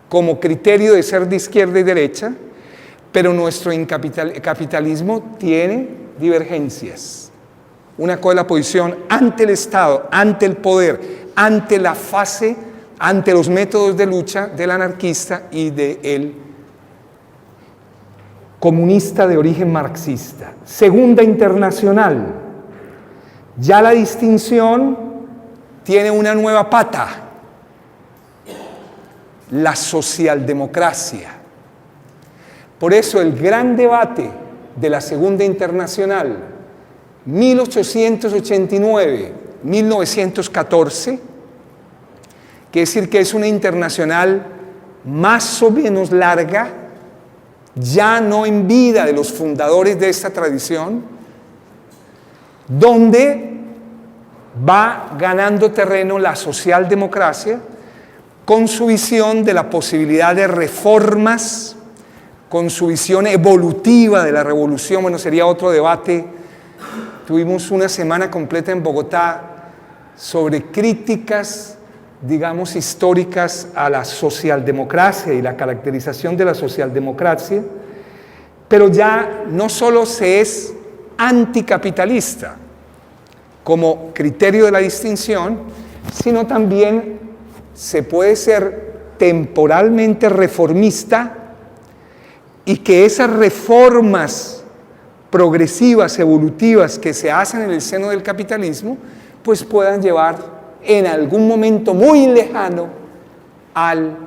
A: como criterio de ser de izquierda y derecha, pero nuestro capitalismo tiene divergencias. Una cosa es la posición ante el Estado, ante el poder, ante la fase, ante los métodos de lucha del anarquista y del comunista de origen marxista. Segunda internacional, ya la distinción tiene una nueva pata: la socialdemocracia. Por eso el gran debate de la Segunda Internacional, 1889-1914, quiere decir que es una internacional más o menos larga, ya no en vida de los fundadores de esta tradición, donde va ganando terreno la socialdemocracia con su visión de la posibilidad de reformas, con su visión evolutiva de la revolución. Bueno, sería otro debate. Tuvimos una semana completa en Bogotá sobre críticas, digamos, históricas a la socialdemocracia y la caracterización de la socialdemocracia, pero ya no solo se es anticapitalista como criterio de la distinción, sino también se puede ser temporalmente reformista, y que esas reformas progresivas, evolutivas que se hacen en el seno del capitalismo, pues puedan llevar en algún momento muy lejano al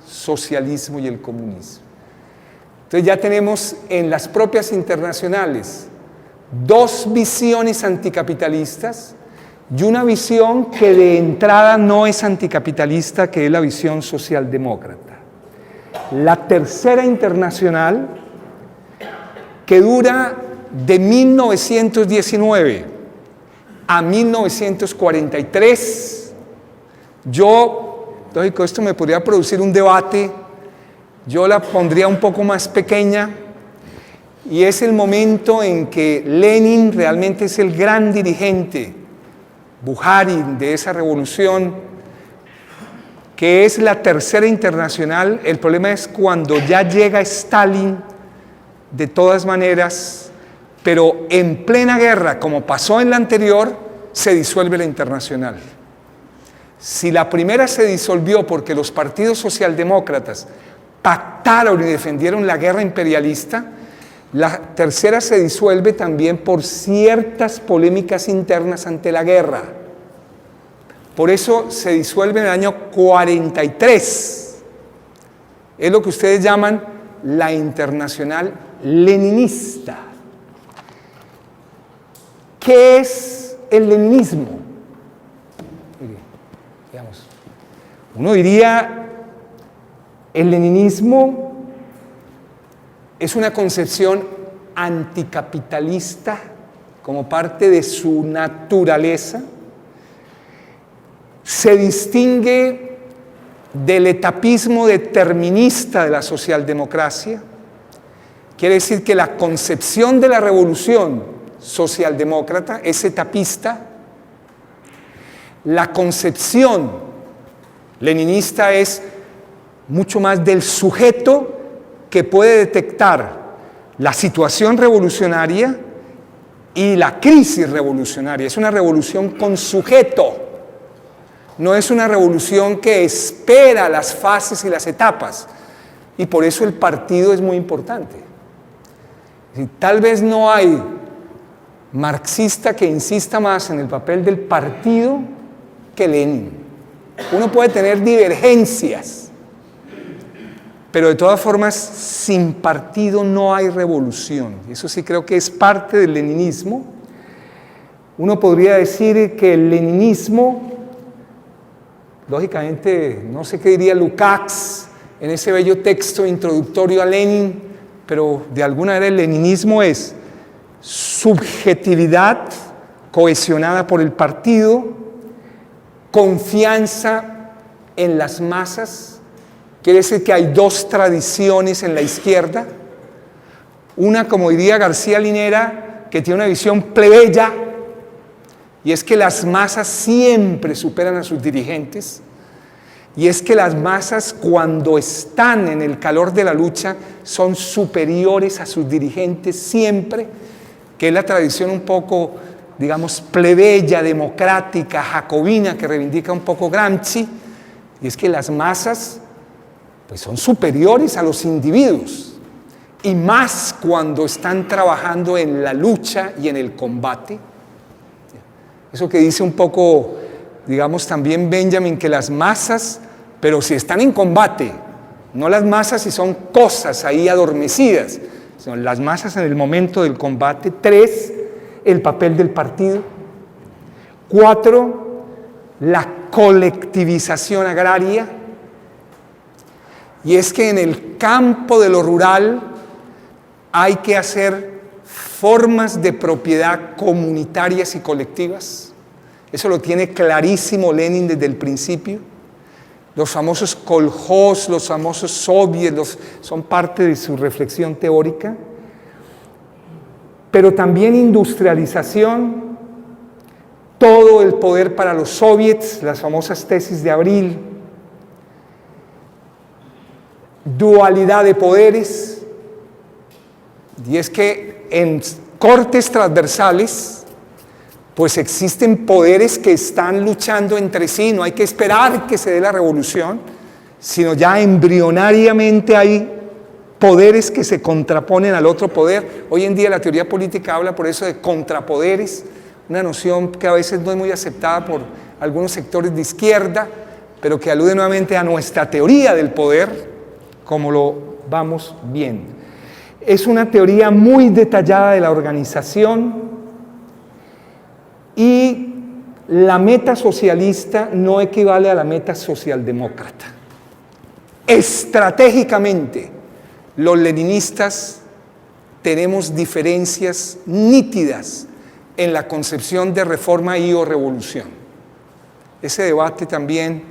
A: socialismo y el comunismo. Entonces ya tenemos en las propias internacionales dos visiones anticapitalistas y una visión que de entrada no es anticapitalista, que es la visión socialdemócrata. La tercera internacional, que dura de 1919 a 1943, lógico, esto me podría producir un debate, yo la pondría un poco más pequeña, y es el momento en que Lenin realmente es el gran dirigente, Bukharin, de esa revolución, que es la tercera internacional. El problema es cuando ya llega Stalin, de todas maneras, pero en plena guerra, como pasó en la anterior, se disuelve la internacional. Si la primera se disolvió porque los partidos socialdemócratas pactaron y defendieron la guerra imperialista, la tercera se disuelve también por ciertas polémicas internas ante la guerra. Por eso se disuelve en el año 43. Es lo que ustedes llaman la internacional leninista. ¿Qué es el leninismo? Digamos, uno diría, el leninismo es una concepción anticapitalista como parte de su naturaleza. Se distingue del etapismo determinista de la socialdemocracia. Quiere decir que la concepción de la revolución socialdemócrata es etapista. La concepción leninista es mucho más del sujeto que puede detectar la situación revolucionaria y la crisis revolucionaria. Es una revolución con sujeto, no es una revolución que espera las fases y las etapas, y por eso el partido es muy importante. Tal vez no hay marxista que insista más en el papel del partido que Lenin. Uno puede tener divergencias, pero de todas formas, sin partido no hay revolución. Eso sí creo que es parte del leninismo. Uno podría decir que el leninismo, lógicamente, no sé qué diría Lukács en ese bello texto introductorio a Lenin, pero de alguna manera el leninismo es subjetividad cohesionada por el partido, confianza en las masas. Quiere decir que hay dos tradiciones en la izquierda. Una, como diría García Linera, que tiene una visión plebeya, y es que las masas siempre superan a sus dirigentes, y es que las masas, cuando están en el calor de la lucha, son superiores a sus dirigentes siempre, que es la tradición un poco, digamos, plebeya, democrática, jacobina, que reivindica un poco Gramsci, y es que las masas pues son superiores a los individuos, y más cuando están trabajando en la lucha y en el combate. Eso que dice un poco, digamos, también Benjamin, que las masas, pero si están en combate, no las masas si son cosas ahí adormecidas, sino las masas en el momento del combate. 3, el papel del partido. 4, la colectivización agraria. Y es que en el campo de lo rural hay que hacer formas de propiedad comunitarias y colectivas. Eso lo tiene clarísimo Lenin desde el principio. Los famosos kolhos, los famosos soviets, son parte de su reflexión teórica. Pero también industrialización, todo el poder para los soviets, las famosas tesis de Abril, dualidad de poderes, y es que en cortes transversales pues existen poderes que están luchando entre sí. No hay que esperar que se dé la revolución, sino ya embrionariamente hay poderes que se contraponen al otro poder. Hoy en día la teoría política habla por eso de contrapoderes, una noción que a veces no es muy aceptada por algunos sectores de izquierda, pero que alude nuevamente a nuestra teoría del poder, como lo vamos viendo. Es una teoría muy detallada de la organización y la meta socialista no equivale a la meta socialdemócrata. Estratégicamente, los leninistas tenemos diferencias nítidas en la concepción de reforma y o revolución. Ese debate también,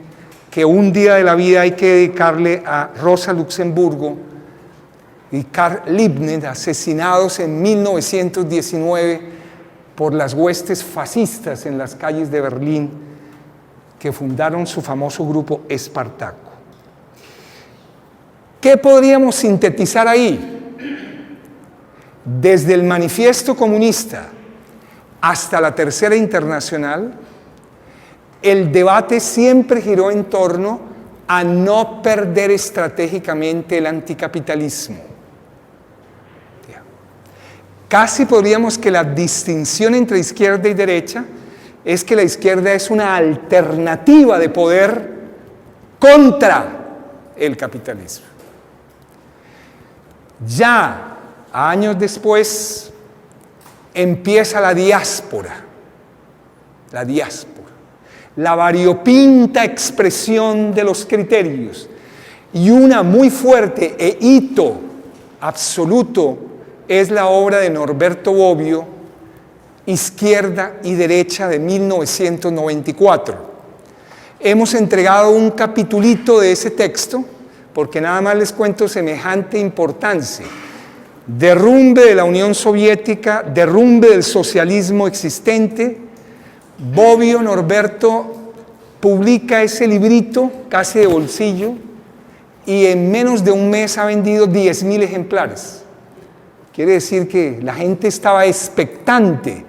A: que un día de la vida hay que dedicarle a Rosa Luxemburgo y Karl Liebknecht, asesinados en 1919 por las huestes fascistas en las calles de Berlín, que fundaron su famoso grupo Espartaco. ¿Qué podríamos sintetizar ahí? Desde el Manifiesto Comunista hasta la Tercera Internacional, el debate siempre giró en torno a no perder estratégicamente el anticapitalismo. Casi podríamos que la distinción entre izquierda y derecha es que la izquierda es una alternativa de poder contra el capitalismo. Ya años después empieza la diáspora, la variopinta expresión de los criterios, y una muy fuerte e hito absoluto es la obra de Norberto Bobbio, Izquierda y Derecha, de 1994. Hemos entregado un capitulito de ese texto, porque nada más les cuento semejante importancia. Derrumbe de la Unión Soviética, derrumbe del socialismo existente. Bobbio, Norberto, publica ese librito, casi de bolsillo, y en menos de un mes ha vendido 10.000 ejemplares. Quiere decir que la gente estaba expectante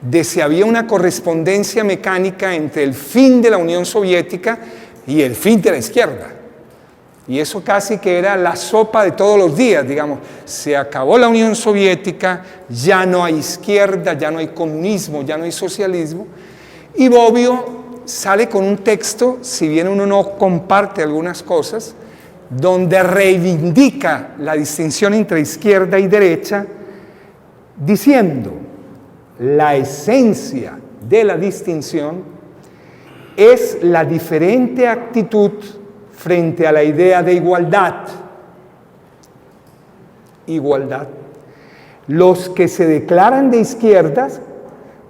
A: de si había una correspondencia mecánica entre el fin de la Unión Soviética y el fin de la izquierda. Y eso casi que era la sopa de todos los días, digamos. Se acabó la Unión Soviética, ya no hay izquierda, ya no hay comunismo, ya no hay socialismo. Y Bobbio sale con un texto, si bien uno no comparte algunas cosas, donde reivindica la distinción entre izquierda y derecha, diciendo: la esencia de la distinción es la diferente actitud frente a la idea de igualdad. Igualdad. Los que se declaran de izquierdas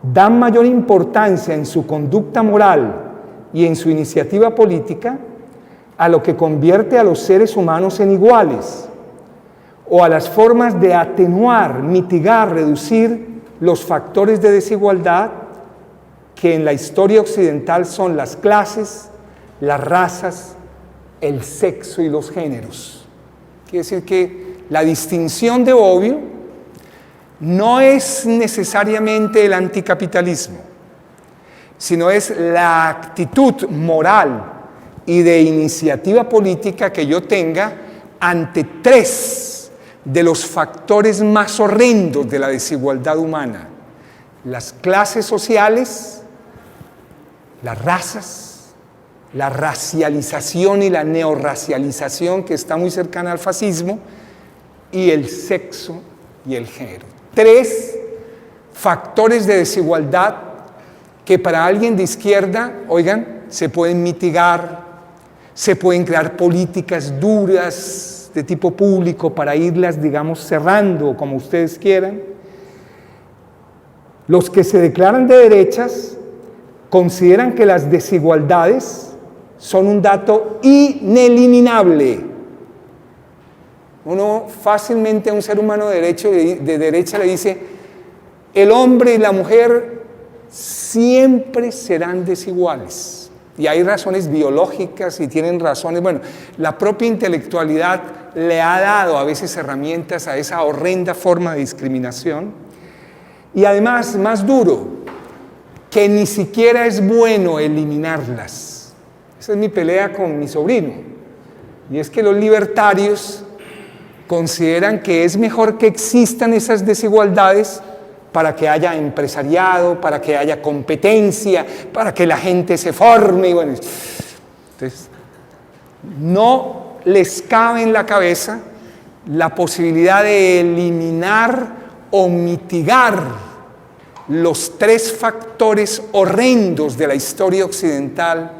A: dan mayor importancia en su conducta moral y en su iniciativa política a lo que convierte a los seres humanos en iguales, o a las formas de atenuar, mitigar, reducir los factores de desigualdad que en la historia occidental son las clases, las razas, el sexo y los géneros. Quiere decir que la distinción de Bobbio no es necesariamente el anticapitalismo, sino es la actitud moral y de iniciativa política que yo tenga ante tres de los factores más horrendos de la desigualdad humana: las clases sociales, las razas, la racialización y la neorracialización, que está muy cercana al fascismo, y el sexo y el género. Tres factores de desigualdad que para alguien de izquierda, oigan, se pueden mitigar, se pueden crear políticas duras de tipo público para irlas, digamos, cerrando como ustedes quieran. Los que se declaran de derechas consideran que las desigualdades son un dato ineliminable. Uno fácilmente a un ser humano de derecha le dice: el hombre y la mujer siempre serán desiguales. Y hay razones biológicas y tienen razones. Bueno, la propia intelectualidad le ha dado a veces herramientas a esa horrenda forma de discriminación. Y además, más duro, que ni siquiera es bueno eliminarlas. Esa es mi pelea con mi sobrino. Y es que los libertarios consideran que es mejor que existan esas desigualdades para que haya empresariado, para que haya competencia, para que la gente se forme. Y bueno, Entonces, no les cabe en la cabeza la posibilidad de eliminar o mitigar los 3 factores horrendos de la historia occidental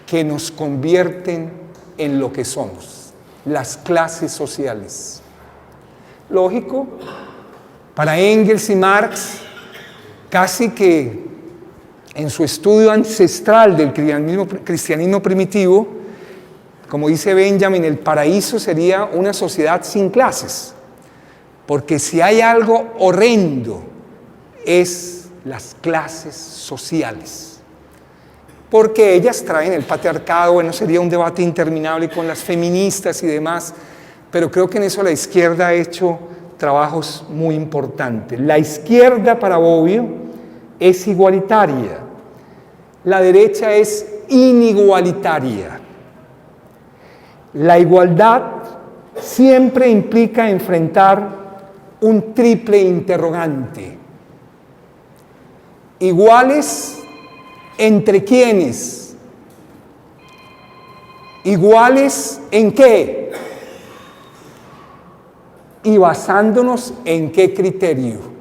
A: que nos convierten en lo que somos, las clases sociales. Lógico, para Engels y Marx, casi que en su estudio ancestral del cristianismo primitivo, como dice Benjamin, el paraíso sería una sociedad sin clases, porque si hay algo horrendo es las clases sociales, porque ellas traen el patriarcado. Bueno, sería un debate interminable con las feministas y demás, pero creo que en eso la izquierda ha hecho trabajos muy importantes. La izquierda, para Bobbio, es igualitaria, la derecha es inigualitaria. La igualdad siempre implica enfrentar un triple interrogante. ¿Iguales entre quiénes? ¿Iguales en qué? Y basándonos en qué criterio.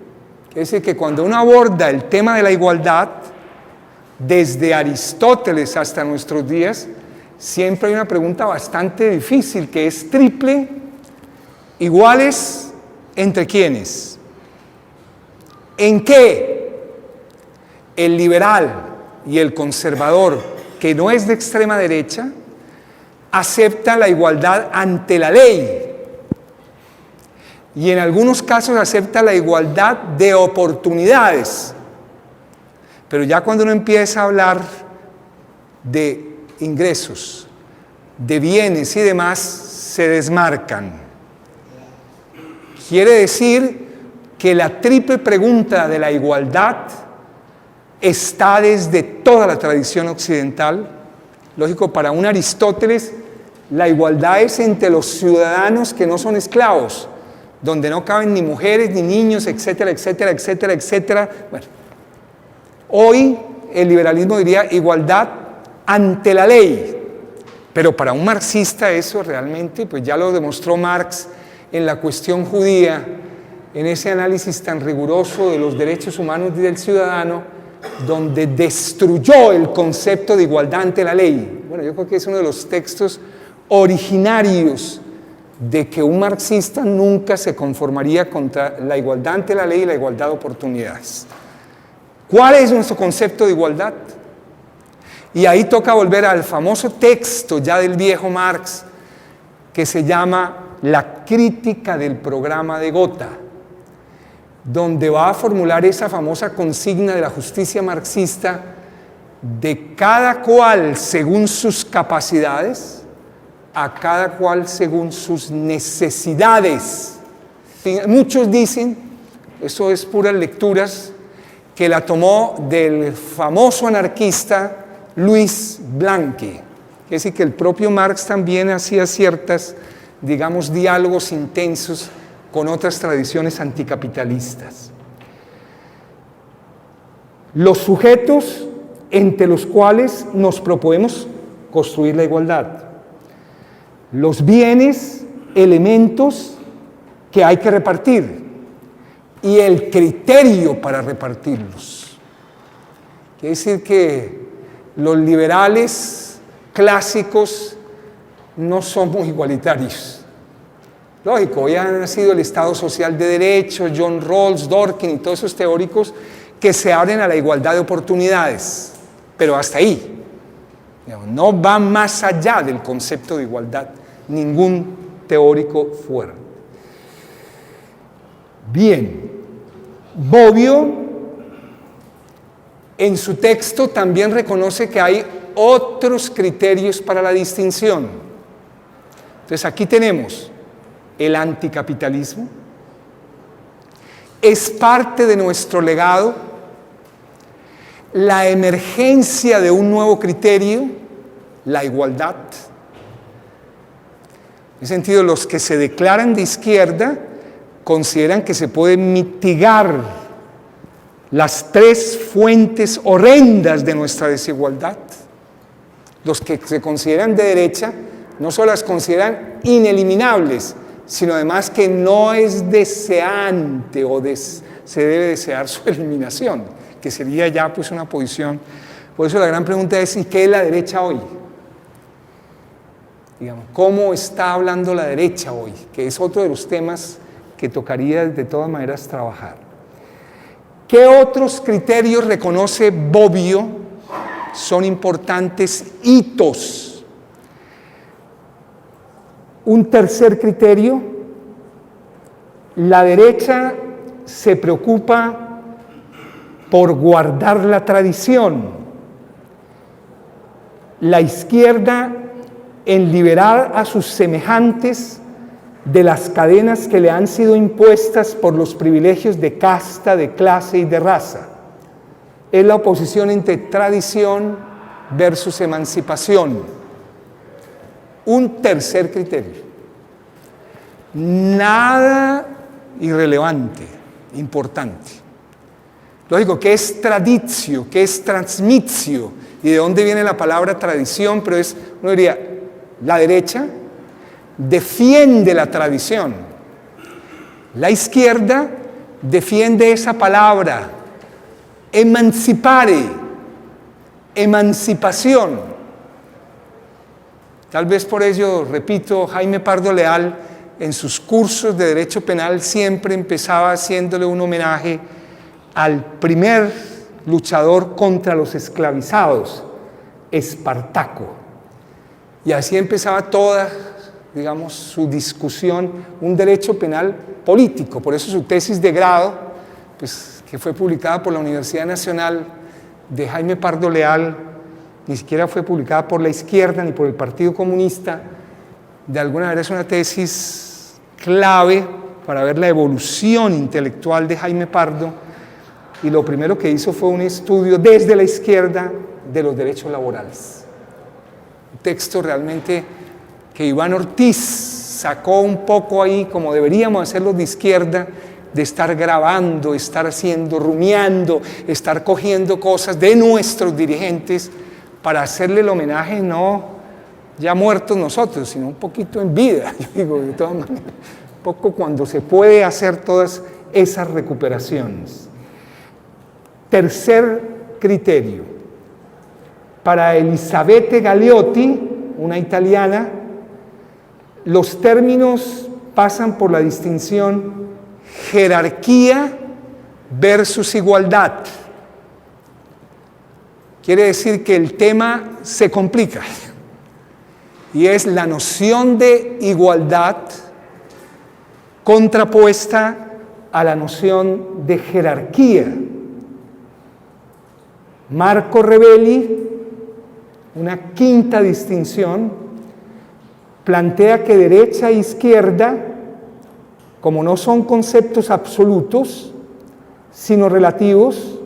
A: Es decir, que cuando uno aborda el tema de la igualdad, desde Aristóteles hasta nuestros días, siempre hay una pregunta bastante difícil, que es triple: ¿iguales entre quiénes? ¿En qué? El liberal y el conservador, que no es de extrema derecha, acepta la igualdad ante la ley, y en algunos casos acepta la igualdad de oportunidades. Pero ya cuando uno empieza a hablar de ingresos, de bienes y demás, se desmarcan. Quiere decir que la triple pregunta de la igualdad está desde toda la tradición occidental. Lógico, para un Aristóteles, la igualdad es entre los ciudadanos que no son esclavos, donde no caben ni mujeres, ni niños, etcétera, etcétera, etcétera, etcétera. Bueno, hoy el liberalismo diría igualdad ante la ley, pero para un marxista eso realmente, pues ya lo demostró Marx en la cuestión judía, en ese análisis tan riguroso de los derechos humanos y del ciudadano, donde destruyó el concepto de igualdad ante la ley. Bueno, yo creo que es uno de los textos originarios de que un marxista nunca se conformaría contra la igualdad ante la ley y la igualdad de oportunidades. ¿Cuál es nuestro concepto de igualdad? Y ahí toca volver al famoso texto ya del viejo Marx, que se llama La crítica del programa de Gotha, donde va a formular esa famosa consigna de la justicia marxista de cada cual según sus capacidades, a cada cual según sus necesidades. Muchos dicen, eso es puras lecturas, que la tomó del famoso anarquista Louis Blanqui. Es decir, que el propio Marx también hacía ciertas, digamos, diálogos intensos con otras tradiciones anticapitalistas. Los sujetos entre los cuales nos proponemos construir la igualdad. Los bienes, elementos que hay que repartir y el criterio para repartirlos. Quiere decir que los liberales clásicos no somos igualitarios. Lógico, hoy ha nacido el Estado Social de Derecho, John Rawls, Dworkin y todos esos teóricos que se abren a la igualdad de oportunidades, pero hasta ahí. No va más allá del concepto de igualdad ningún teórico fuerte. Bien, Bobbio en su texto también reconoce que hay otros criterios para la distinción. Entonces aquí tenemos el anticapitalismo, es parte de nuestro legado la emergencia de un nuevo criterio, la igualdad. En ese sentido, los que se declaran de izquierda consideran que se pueden mitigar las 3 fuentes horrendas de nuestra desigualdad: Los que se consideran de derecha no solo las consideran ineliminables, sino además que no es deseante o se debe desear su eliminación, que sería ya pues una posición. Por eso la gran pregunta es, ¿y qué es la derecha hoy? Digamos, ¿cómo está hablando la derecha hoy? Que es otro de los temas que tocaría de todas maneras trabajar. ¿Qué otros criterios reconoce Bobbio son importantes hitos? Un tercer criterio: la derecha se preocupa por guardar la tradición, la izquierda en liberar a sus semejantes de las cadenas que le han sido impuestas por los privilegios de casta, de clase y de raza. Es la oposición entre tradición versus emancipación. Un tercer criterio: nada irrelevante, importante. Lógico, ¿qué es traditio? ¿Qué es transmitio? ¿Y de dónde viene la palabra tradición? Pero uno diría, la derecha defiende la tradición. La izquierda defiende esa palabra, emancipare, emancipación. Tal vez por ello, repito, Jaime Pardo Leal en sus cursos de Derecho Penal siempre empezaba haciéndole un homenaje al primer luchador contra los esclavizados, Espartaco. Y así empezaba toda, digamos, su discusión, un derecho penal político. Por eso su tesis de grado, pues, que fue publicada por la Universidad Nacional de Jaime Pardo Leal, ni siquiera fue publicada por la izquierda ni por el Partido Comunista. De alguna manera es una tesis clave para ver la evolución intelectual de Jaime Pardo, y lo primero que hizo fue un estudio desde la izquierda de los derechos laborales. Un texto realmente que Iván Ortiz sacó un poco ahí, como deberíamos hacerlo de izquierda, de estar grabando, estar haciendo, rumiando, estar cogiendo cosas de nuestros dirigentes para hacerle el homenaje, no ya muertos nosotros, sino un poquito en vida, yo digo, de todas maneras, un poco cuando se puede hacer todas esas recuperaciones. Tercer criterio: para Elisabetta Galeotti, una italiana, los términos pasan por la distinción jerarquía versus igualdad. Quiere decir que el tema se complica, y es la noción de igualdad contrapuesta a la noción de jerarquía. Marco Rebelli, una quinta distinción, plantea que derecha e izquierda, como no son conceptos absolutos, sino relativos,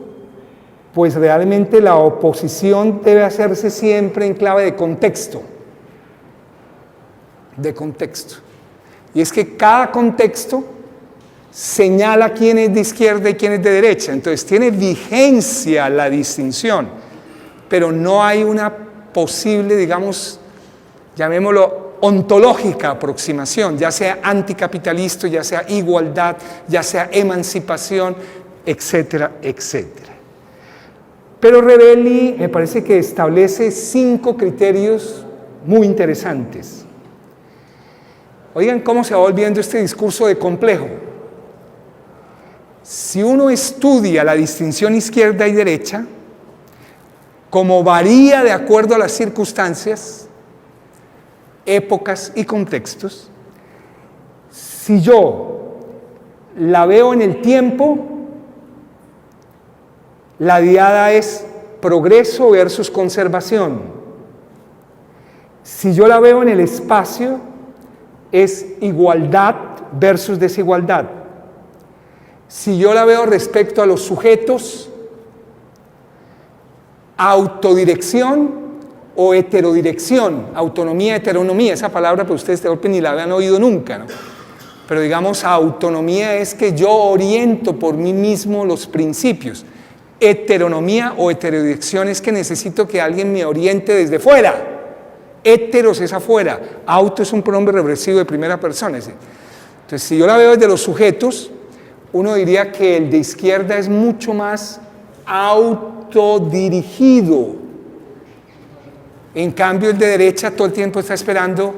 A: pues realmente la oposición debe hacerse siempre en clave de contexto. De contexto. Y es que cada contexto señala quién es de izquierda y quién es de derecha. Entonces tiene vigencia la distinción, pero no hay una posible, digamos, llamémoslo ontológica aproximación, ya sea anticapitalista, ya sea igualdad, ya sea emancipación, etcétera, etcétera. Pero Rebelli me parece que establece 5 criterios muy interesantes. Oigan cómo se va volviendo este discurso de complejo. Si uno estudia la distinción izquierda y derecha, como varía de acuerdo a las circunstancias, épocas y contextos, si yo la veo en el tiempo, la diada es progreso versus conservación. Si yo la veo en el espacio, es igualdad versus desigualdad. Si yo la veo respecto a los sujetos, autodirección o heterodirección, autonomía, heteronomía, esa palabra pues ustedes de golpe ni la habían oído nunca, ¿no? Pero digamos, autonomía es que yo oriento por mí mismo los principios. Heteronomía o heterodirección es que necesito que alguien me oriente desde fuera. Heteros es afuera. Auto es un pronombre regresivo de primera persona. Entonces, si yo la veo desde los sujetos, uno diría que el de izquierda es mucho más autodirigido. En cambio, el de derecha todo el tiempo está esperando,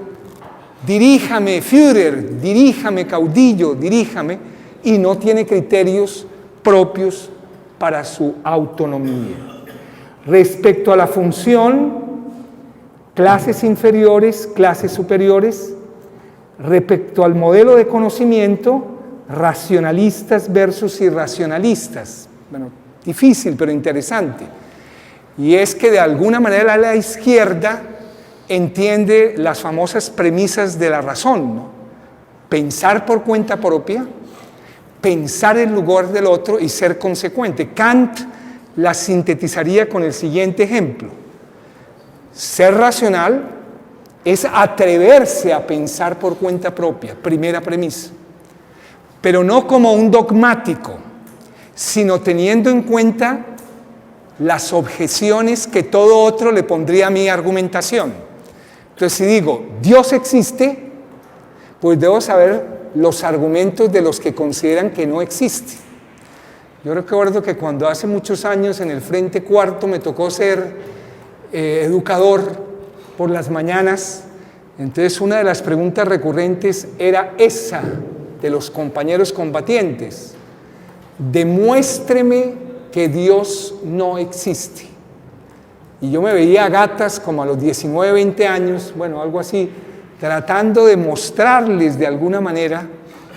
A: diríjame, Führer, diríjame, caudillo, diríjame, y no tiene criterios propios para su autonomía. Respecto a la función, clases inferiores, clases superiores. Respecto al modelo de conocimiento, racionalistas versus irracionalistas. Bueno, difícil pero interesante. Y es que de alguna manera la izquierda entiende las famosas premisas de la razón, ¿no? Pensar por cuenta propia, pensar en lugar del otro y ser consecuente. Kant la sintetizaría con el siguiente ejemplo. Ser racional es atreverse a pensar por cuenta propia, primera premisa. Pero no como un dogmático, sino teniendo en cuenta las objeciones que todo otro le pondría a mi argumentación. Entonces, si digo, Dios existe, pues debo saber los argumentos de los que consideran que no existe. Yo recuerdo que cuando hace muchos años en el Frente Cuarto me tocó ser educador por las mañanas, entonces una de las preguntas recurrentes era esa de los compañeros combatientes: demuéstreme que Dios no existe. Y yo me veía a gatas como a los 19, 20 años, bueno, algo así, tratando de mostrarles de alguna manera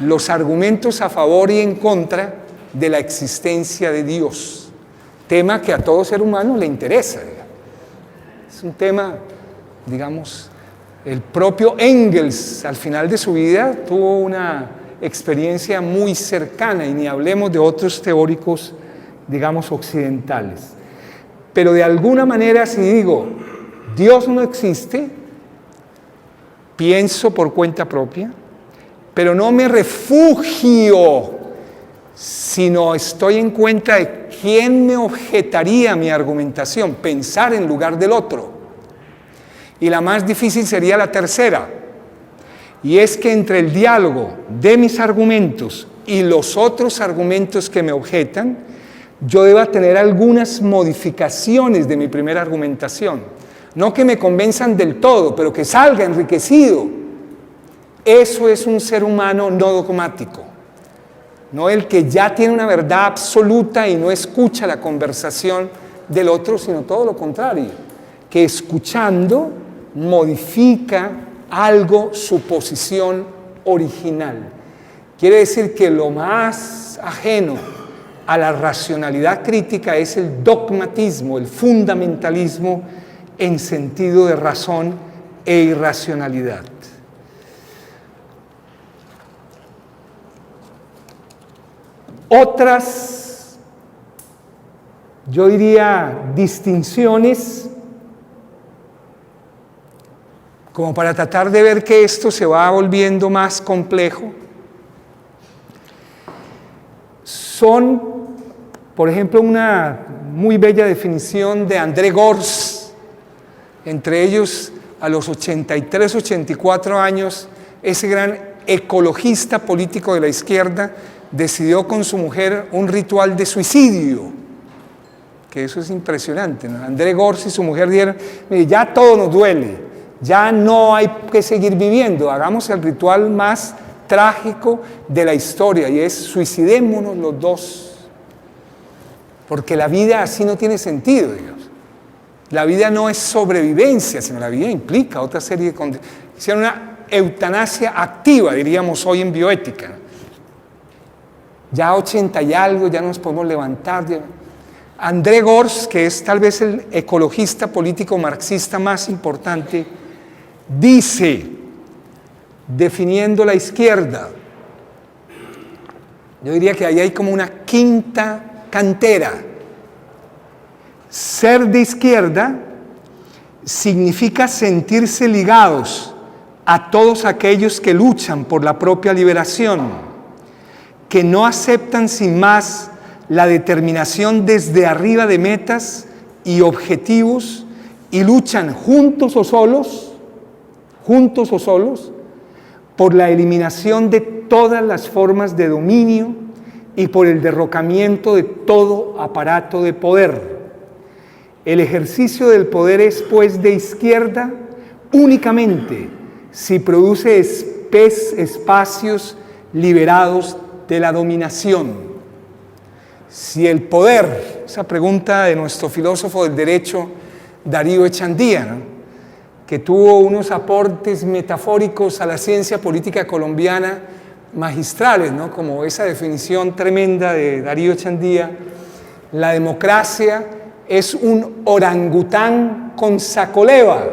A: los argumentos a favor y en contra de la existencia de Dios, tema que a todo ser humano le interesa, digamos. Es un tema, digamos, el propio Engels al final de su vida tuvo una experiencia muy cercana, y ni hablemos de otros teóricos, digamos, occidentales. Pero de alguna manera, si digo, Dios no existe, pienso por cuenta propia, pero no me refugio, sino estoy en cuenta de quién me objetaría mi argumentación, pensar en lugar del otro. Y la más difícil sería la tercera, y es que entre el diálogo de mis argumentos y los otros argumentos que me objetan, yo deba tener algunas modificaciones de mi primera argumentación. No que me convenzan del todo, pero que salga enriquecido. Eso es un ser humano no dogmático. No el que ya tiene una verdad absoluta y no escucha la conversación del otro, sino todo lo contrario, que escuchando modifica algo, su posición original. Quiere decir que lo más ajeno a la racionalidad crítica es el dogmatismo, el fundamentalismo en sentido de razón e irracionalidad. Otras, yo diría, distinciones, como para tratar de ver que esto se va volviendo más complejo, son, por ejemplo, una muy bella definición de André Gorz. Entre ellos, a los 83, 84 años, ese gran ecologista político de la izquierda decidió con su mujer un ritual de suicidio, que eso es impresionante, ¿no? André Gorz y su mujer dijeron, mire, ya todo nos duele, ya no hay que seguir viviendo, hagamos el ritual más trágico de la historia, y es suicidémonos los dos, porque la vida así no tiene sentido, digamos. La vida no es sobrevivencia, sino la vida implica otra serie de condiciones. Hicieron una eutanasia activa, diríamos hoy en bioética, ¿no? Ya 80 y algo, ya nos podemos levantar. Ya. André Gorz, que es tal vez el ecologista político marxista más importante, dice, definiendo la izquierda, yo diría que ahí hay como una quinta cantera. Ser de izquierda significa sentirse ligados a todos aquellos que luchan por la propia liberación, que no aceptan sin más la determinación desde arriba de metas y objetivos y luchan juntos o solos, por la eliminación de todas las formas de dominio y por el derrocamiento de todo aparato de poder. El ejercicio del poder es, pues, de izquierda únicamente si produce espacios liberados de la dominación. Si el poder, esa pregunta de nuestro filósofo del derecho, Darío Echandía, ¿no?, que tuvo unos aportes metafóricos a la ciencia política colombiana magistrales, ¿no?, como esa definición tremenda de Darío Echandía: la democracia es un orangután con sacoleva.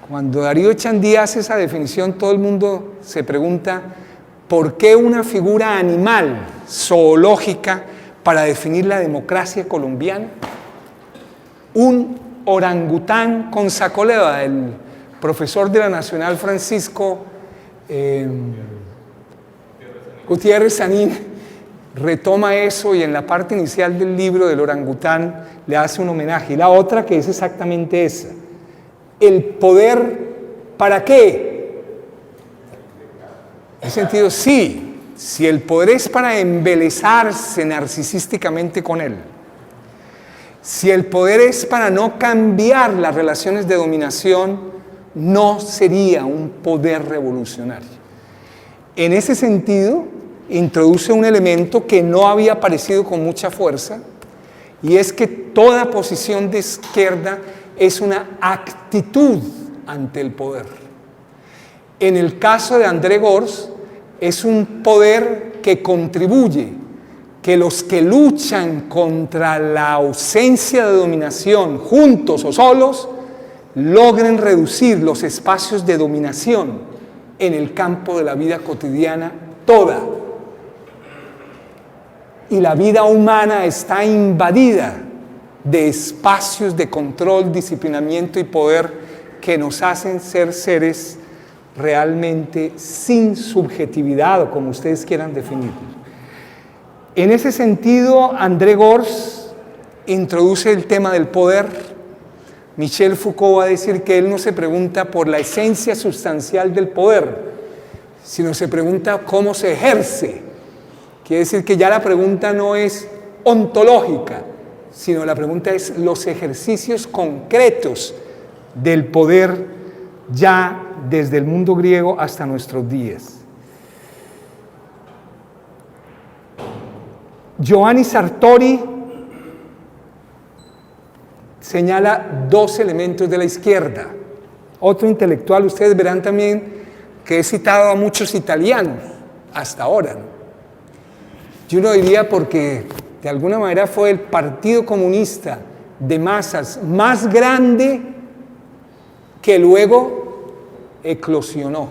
A: Cuando Darío Echandía hace esa definición, todo el mundo se pregunta ¿por qué una figura animal, zoológica, para definir la democracia colombiana? Un orangután con sacoleva. El profesor de la Nacional, Francisco Gutiérrez Sanín, retoma eso y en la parte inicial del libro del orangután le hace un homenaje. Y la otra, que es exactamente esa: el poder, ¿para qué? En ese sentido, sí, si el poder es para embelezarse narcisísticamente con él, si el poder es para no cambiar las relaciones de dominación, no sería un poder revolucionario. En ese sentido, introduce un elemento que no había aparecido con mucha fuerza, y es que toda posición de izquierda es una actitud ante el poder. En el caso de André Gorz, es un poder que contribuye que los que luchan contra la ausencia de dominación, juntos o solos, logren reducir los espacios de dominación en el campo de la vida cotidiana toda. Y la vida humana está invadida de espacios de control, disciplinamiento y poder que nos hacen ser seres realmente sin subjetividad, o como ustedes quieran definirlo. En ese sentido, André Gorz introduce el tema del poder. Michel Foucault va a decir que él no se pregunta por la esencia sustancial del poder, sino se pregunta cómo se ejerce. Quiere decir que ya la pregunta no es ontológica, sino la pregunta es los ejercicios concretos del poder ya desde el mundo griego hasta nuestros días. Giovanni Sartori señala dos elementos de la izquierda. Otro intelectual, ustedes verán también que he citado a muchos italianos hasta ahora, ¿no? Yo no diría porque de alguna manera fue el Partido Comunista de masas más grande que luego eclosionó.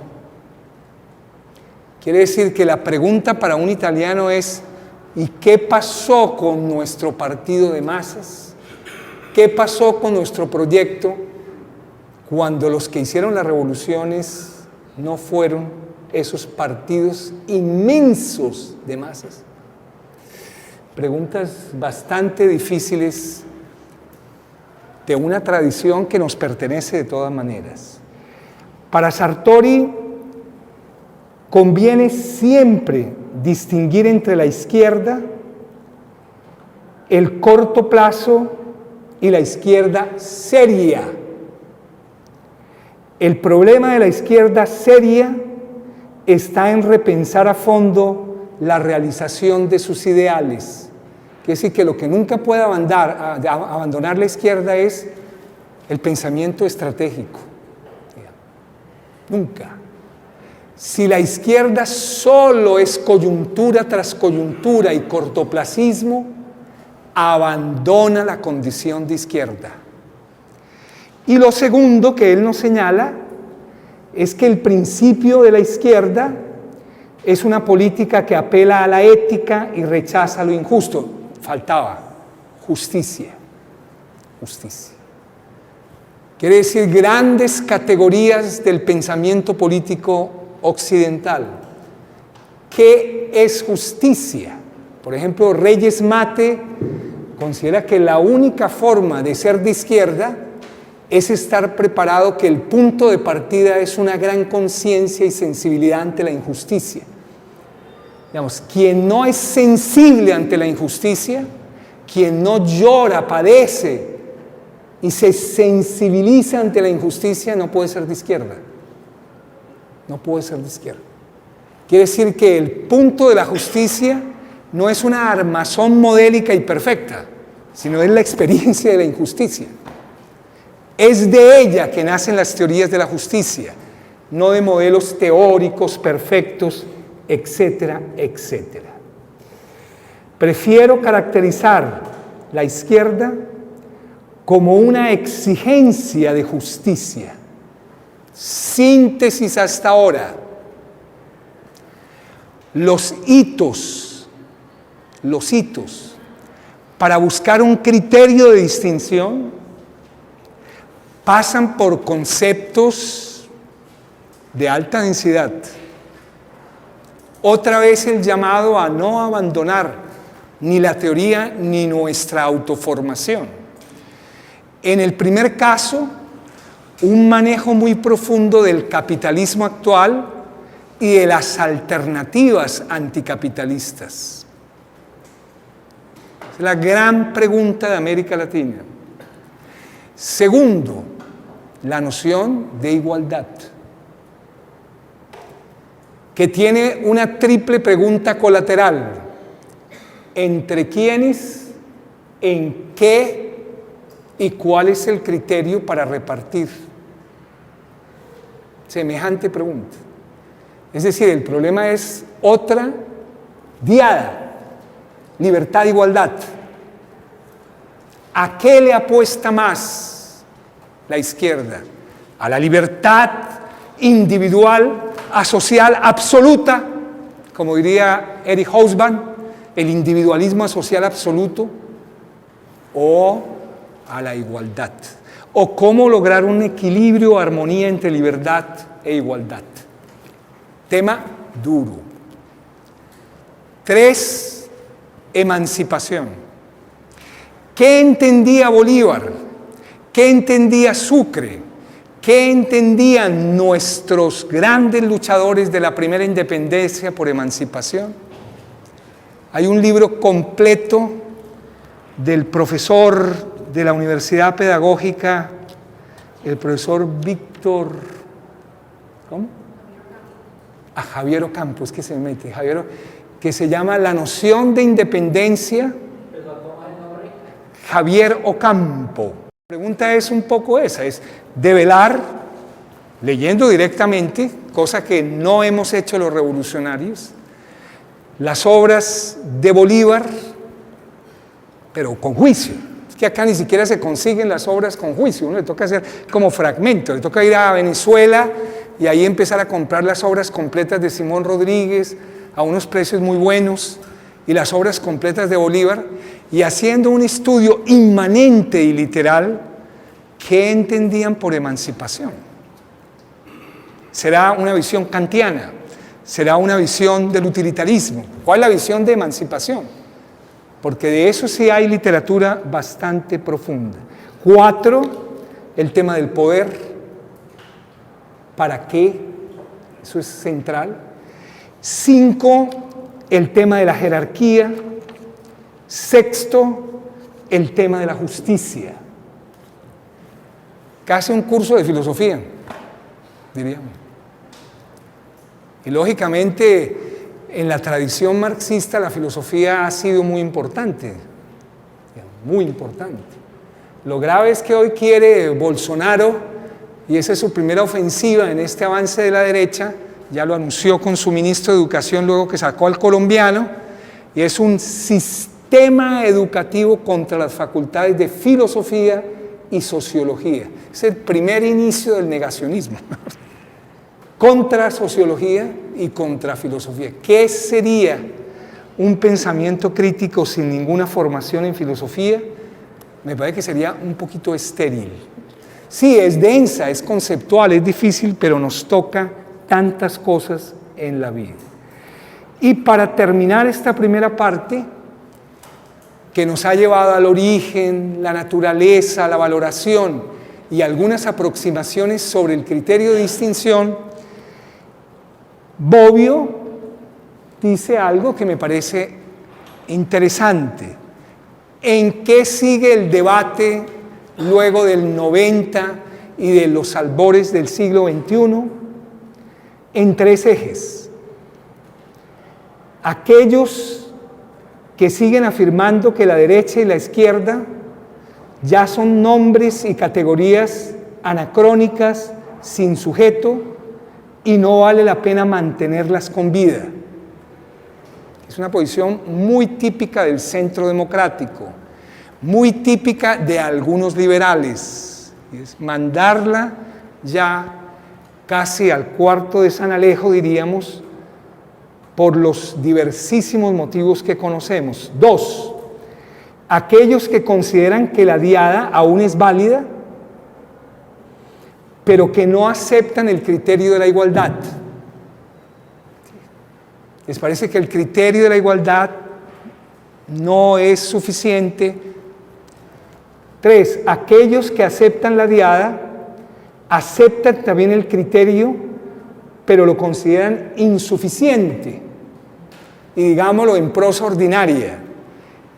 A: Quiere decir que la pregunta para un italiano es: ¿y qué pasó con nuestro partido de masas? ¿Qué pasó con nuestro proyecto cuando los que hicieron las revoluciones no fueron esos partidos inmensos de masas? Preguntas bastante difíciles de una tradición que nos pertenece de todas maneras. Para Sartori conviene siempre distinguir entre la izquierda, el corto plazo y la izquierda seria. El problema de la izquierda seria está en repensar a fondo la realización de sus ideales. Quiere decir que lo que nunca puede abandonar la izquierda es el pensamiento estratégico. Nunca. Si la izquierda solo es coyuntura tras coyuntura y cortoplacismo, abandona la condición de izquierda. Y lo segundo que él nos señala es que el principio de la izquierda es una política que apela a la ética y rechaza lo injusto. Faltaba justicia. Justicia. Quiere decir grandes categorías del pensamiento político occidental. ¿Qué es justicia? Por ejemplo, Reyes Mate considera que la única forma de ser de izquierda es estar preparado, que el punto de partida es una gran conciencia y sensibilidad ante la injusticia. Digamos, quien no es sensible ante la injusticia, quien no llora, padece y se sensibiliza ante la injusticia, no puede ser de izquierda. No puede ser de izquierda. Quiere decir que el punto de la justicia no es una armazón modélica y perfecta, sino es la experiencia de la injusticia. Es de ella que nacen las teorías de la justicia, no de modelos teóricos perfectos, etcétera, etcétera. Prefiero caracterizar la izquierda como una exigencia de justicia. Síntesis hasta ahora. Los hitos para buscar un criterio de distinción pasan por conceptos de alta densidad. Otra vez el llamado a no abandonar ni la teoría ni nuestra autoformación. En el primer caso, un manejo muy profundo del capitalismo actual y de las alternativas anticapitalistas. Es la gran pregunta de América Latina. Segundo, la noción de igualdad, que tiene una triple pregunta colateral: ¿entre quiénes, en qué y cuál es el criterio para repartir? Semejante pregunta. Es decir, el problema es otra diada: libertad e igualdad. ¿A qué le apuesta más la izquierda? ¿A la libertad individual, asocial, absoluta, como diría Erich Hobsbawm, el individualismo asocial absoluto, o a la igualdad? ¿O cómo lograr un equilibrio, armonía entre libertad e igualdad? Tema duro. 3, emancipación. ¿Qué entendía Bolívar? ¿Qué entendía Sucre? ¿Qué entendían nuestros grandes luchadores de la primera independencia por emancipación? Hay un libro completo del profesor de la Universidad Pedagógica, el profesor Víctor, ¿cómo? A Javier Ocampo, es que se mete, Javier, que se llama La noción de independencia, Javier Ocampo. La pregunta es un poco esa, es develar, leyendo directamente, cosa que no hemos hecho los revolucionarios, las obras de Bolívar, pero con juicio. Es que acá ni siquiera se consiguen las obras con juicio, uno le toca hacer como fragmentos, le toca ir a Venezuela y ahí empezar a comprar las obras completas de Simón Rodríguez a unos precios muy buenos, y las obras completas de Bolívar, y haciendo un estudio inmanente y literal, ¿qué entendían por emancipación? ¿Será una visión kantiana? ¿Será una visión del utilitarismo? ¿Cuál es la visión de emancipación? Porque de eso sí hay literatura bastante profunda. 4, el tema del poder. ¿Para qué? Eso es central. 5, el tema de la jerarquía. 6, el tema de la justicia. Casi un curso de filosofía, diríamos. Y lógicamente, en la tradición marxista, la filosofía ha sido muy importante, muy importante. Lo grave es que hoy quiere Bolsonaro, y esa es su primera ofensiva en este avance de la derecha, ya lo anunció con su ministro de Educación luego que sacó al colombiano, y es un sistema educativo contra las facultades de filosofía y sociología. Es el primer inicio del negacionismo. Contra sociología y contra filosofía. ¿Qué sería un pensamiento crítico sin ninguna formación en filosofía? Me parece que sería un poquito estéril. Sí, es densa, es conceptual, es difícil, pero nos toca tantas cosas en la vida. Y para terminar esta primera parte, que nos ha llevado al origen, la naturaleza, la valoración y algunas aproximaciones sobre el criterio de distinción, Bobbio dice algo que me parece interesante. ¿En qué sigue el debate luego del 90 y de los albores del siglo XXI? En tres ejes. Aquellos que siguen afirmando que la derecha y la izquierda ya son nombres y categorías anacrónicas, sin sujeto, y no vale la pena mantenerlas con vida. Es una posición muy típica del centro democrático, muy típica de algunos liberales. Es mandarla ya casi al cuarto de San Alejo, diríamos, por los diversísimos motivos que conocemos. Dos, aquellos que consideran que la diada aún es válida, pero que no aceptan el criterio de la igualdad. Les parece que el criterio de la igualdad no es suficiente. Tres, aquellos que aceptan la diada, aceptan también el criterio, pero lo consideran insuficiente. Y digámoslo en prosa ordinaria.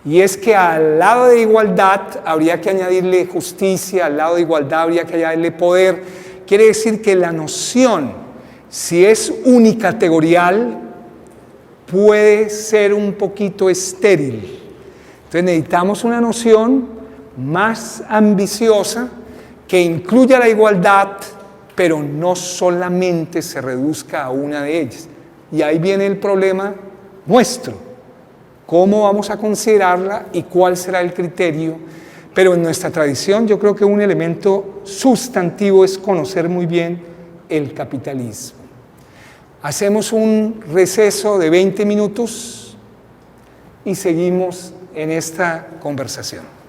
A: Y es que al lado de igualdad habría que añadirle justicia, al lado de igualdad habría que añadirle poder. Quiere decir que la noción, si es unicategorial, puede ser un poquito estéril. Entonces necesitamos una noción más ambiciosa que incluya la igualdad, pero no solamente se reduzca a una de ellas. Y ahí viene el problema nuestro. ¿Cómo vamos a considerarla y cuál será el criterio? Pero en nuestra tradición yo creo que un elemento sustantivo es conocer muy bien el capitalismo. Hacemos un receso de 20 minutos y seguimos en esta conversación.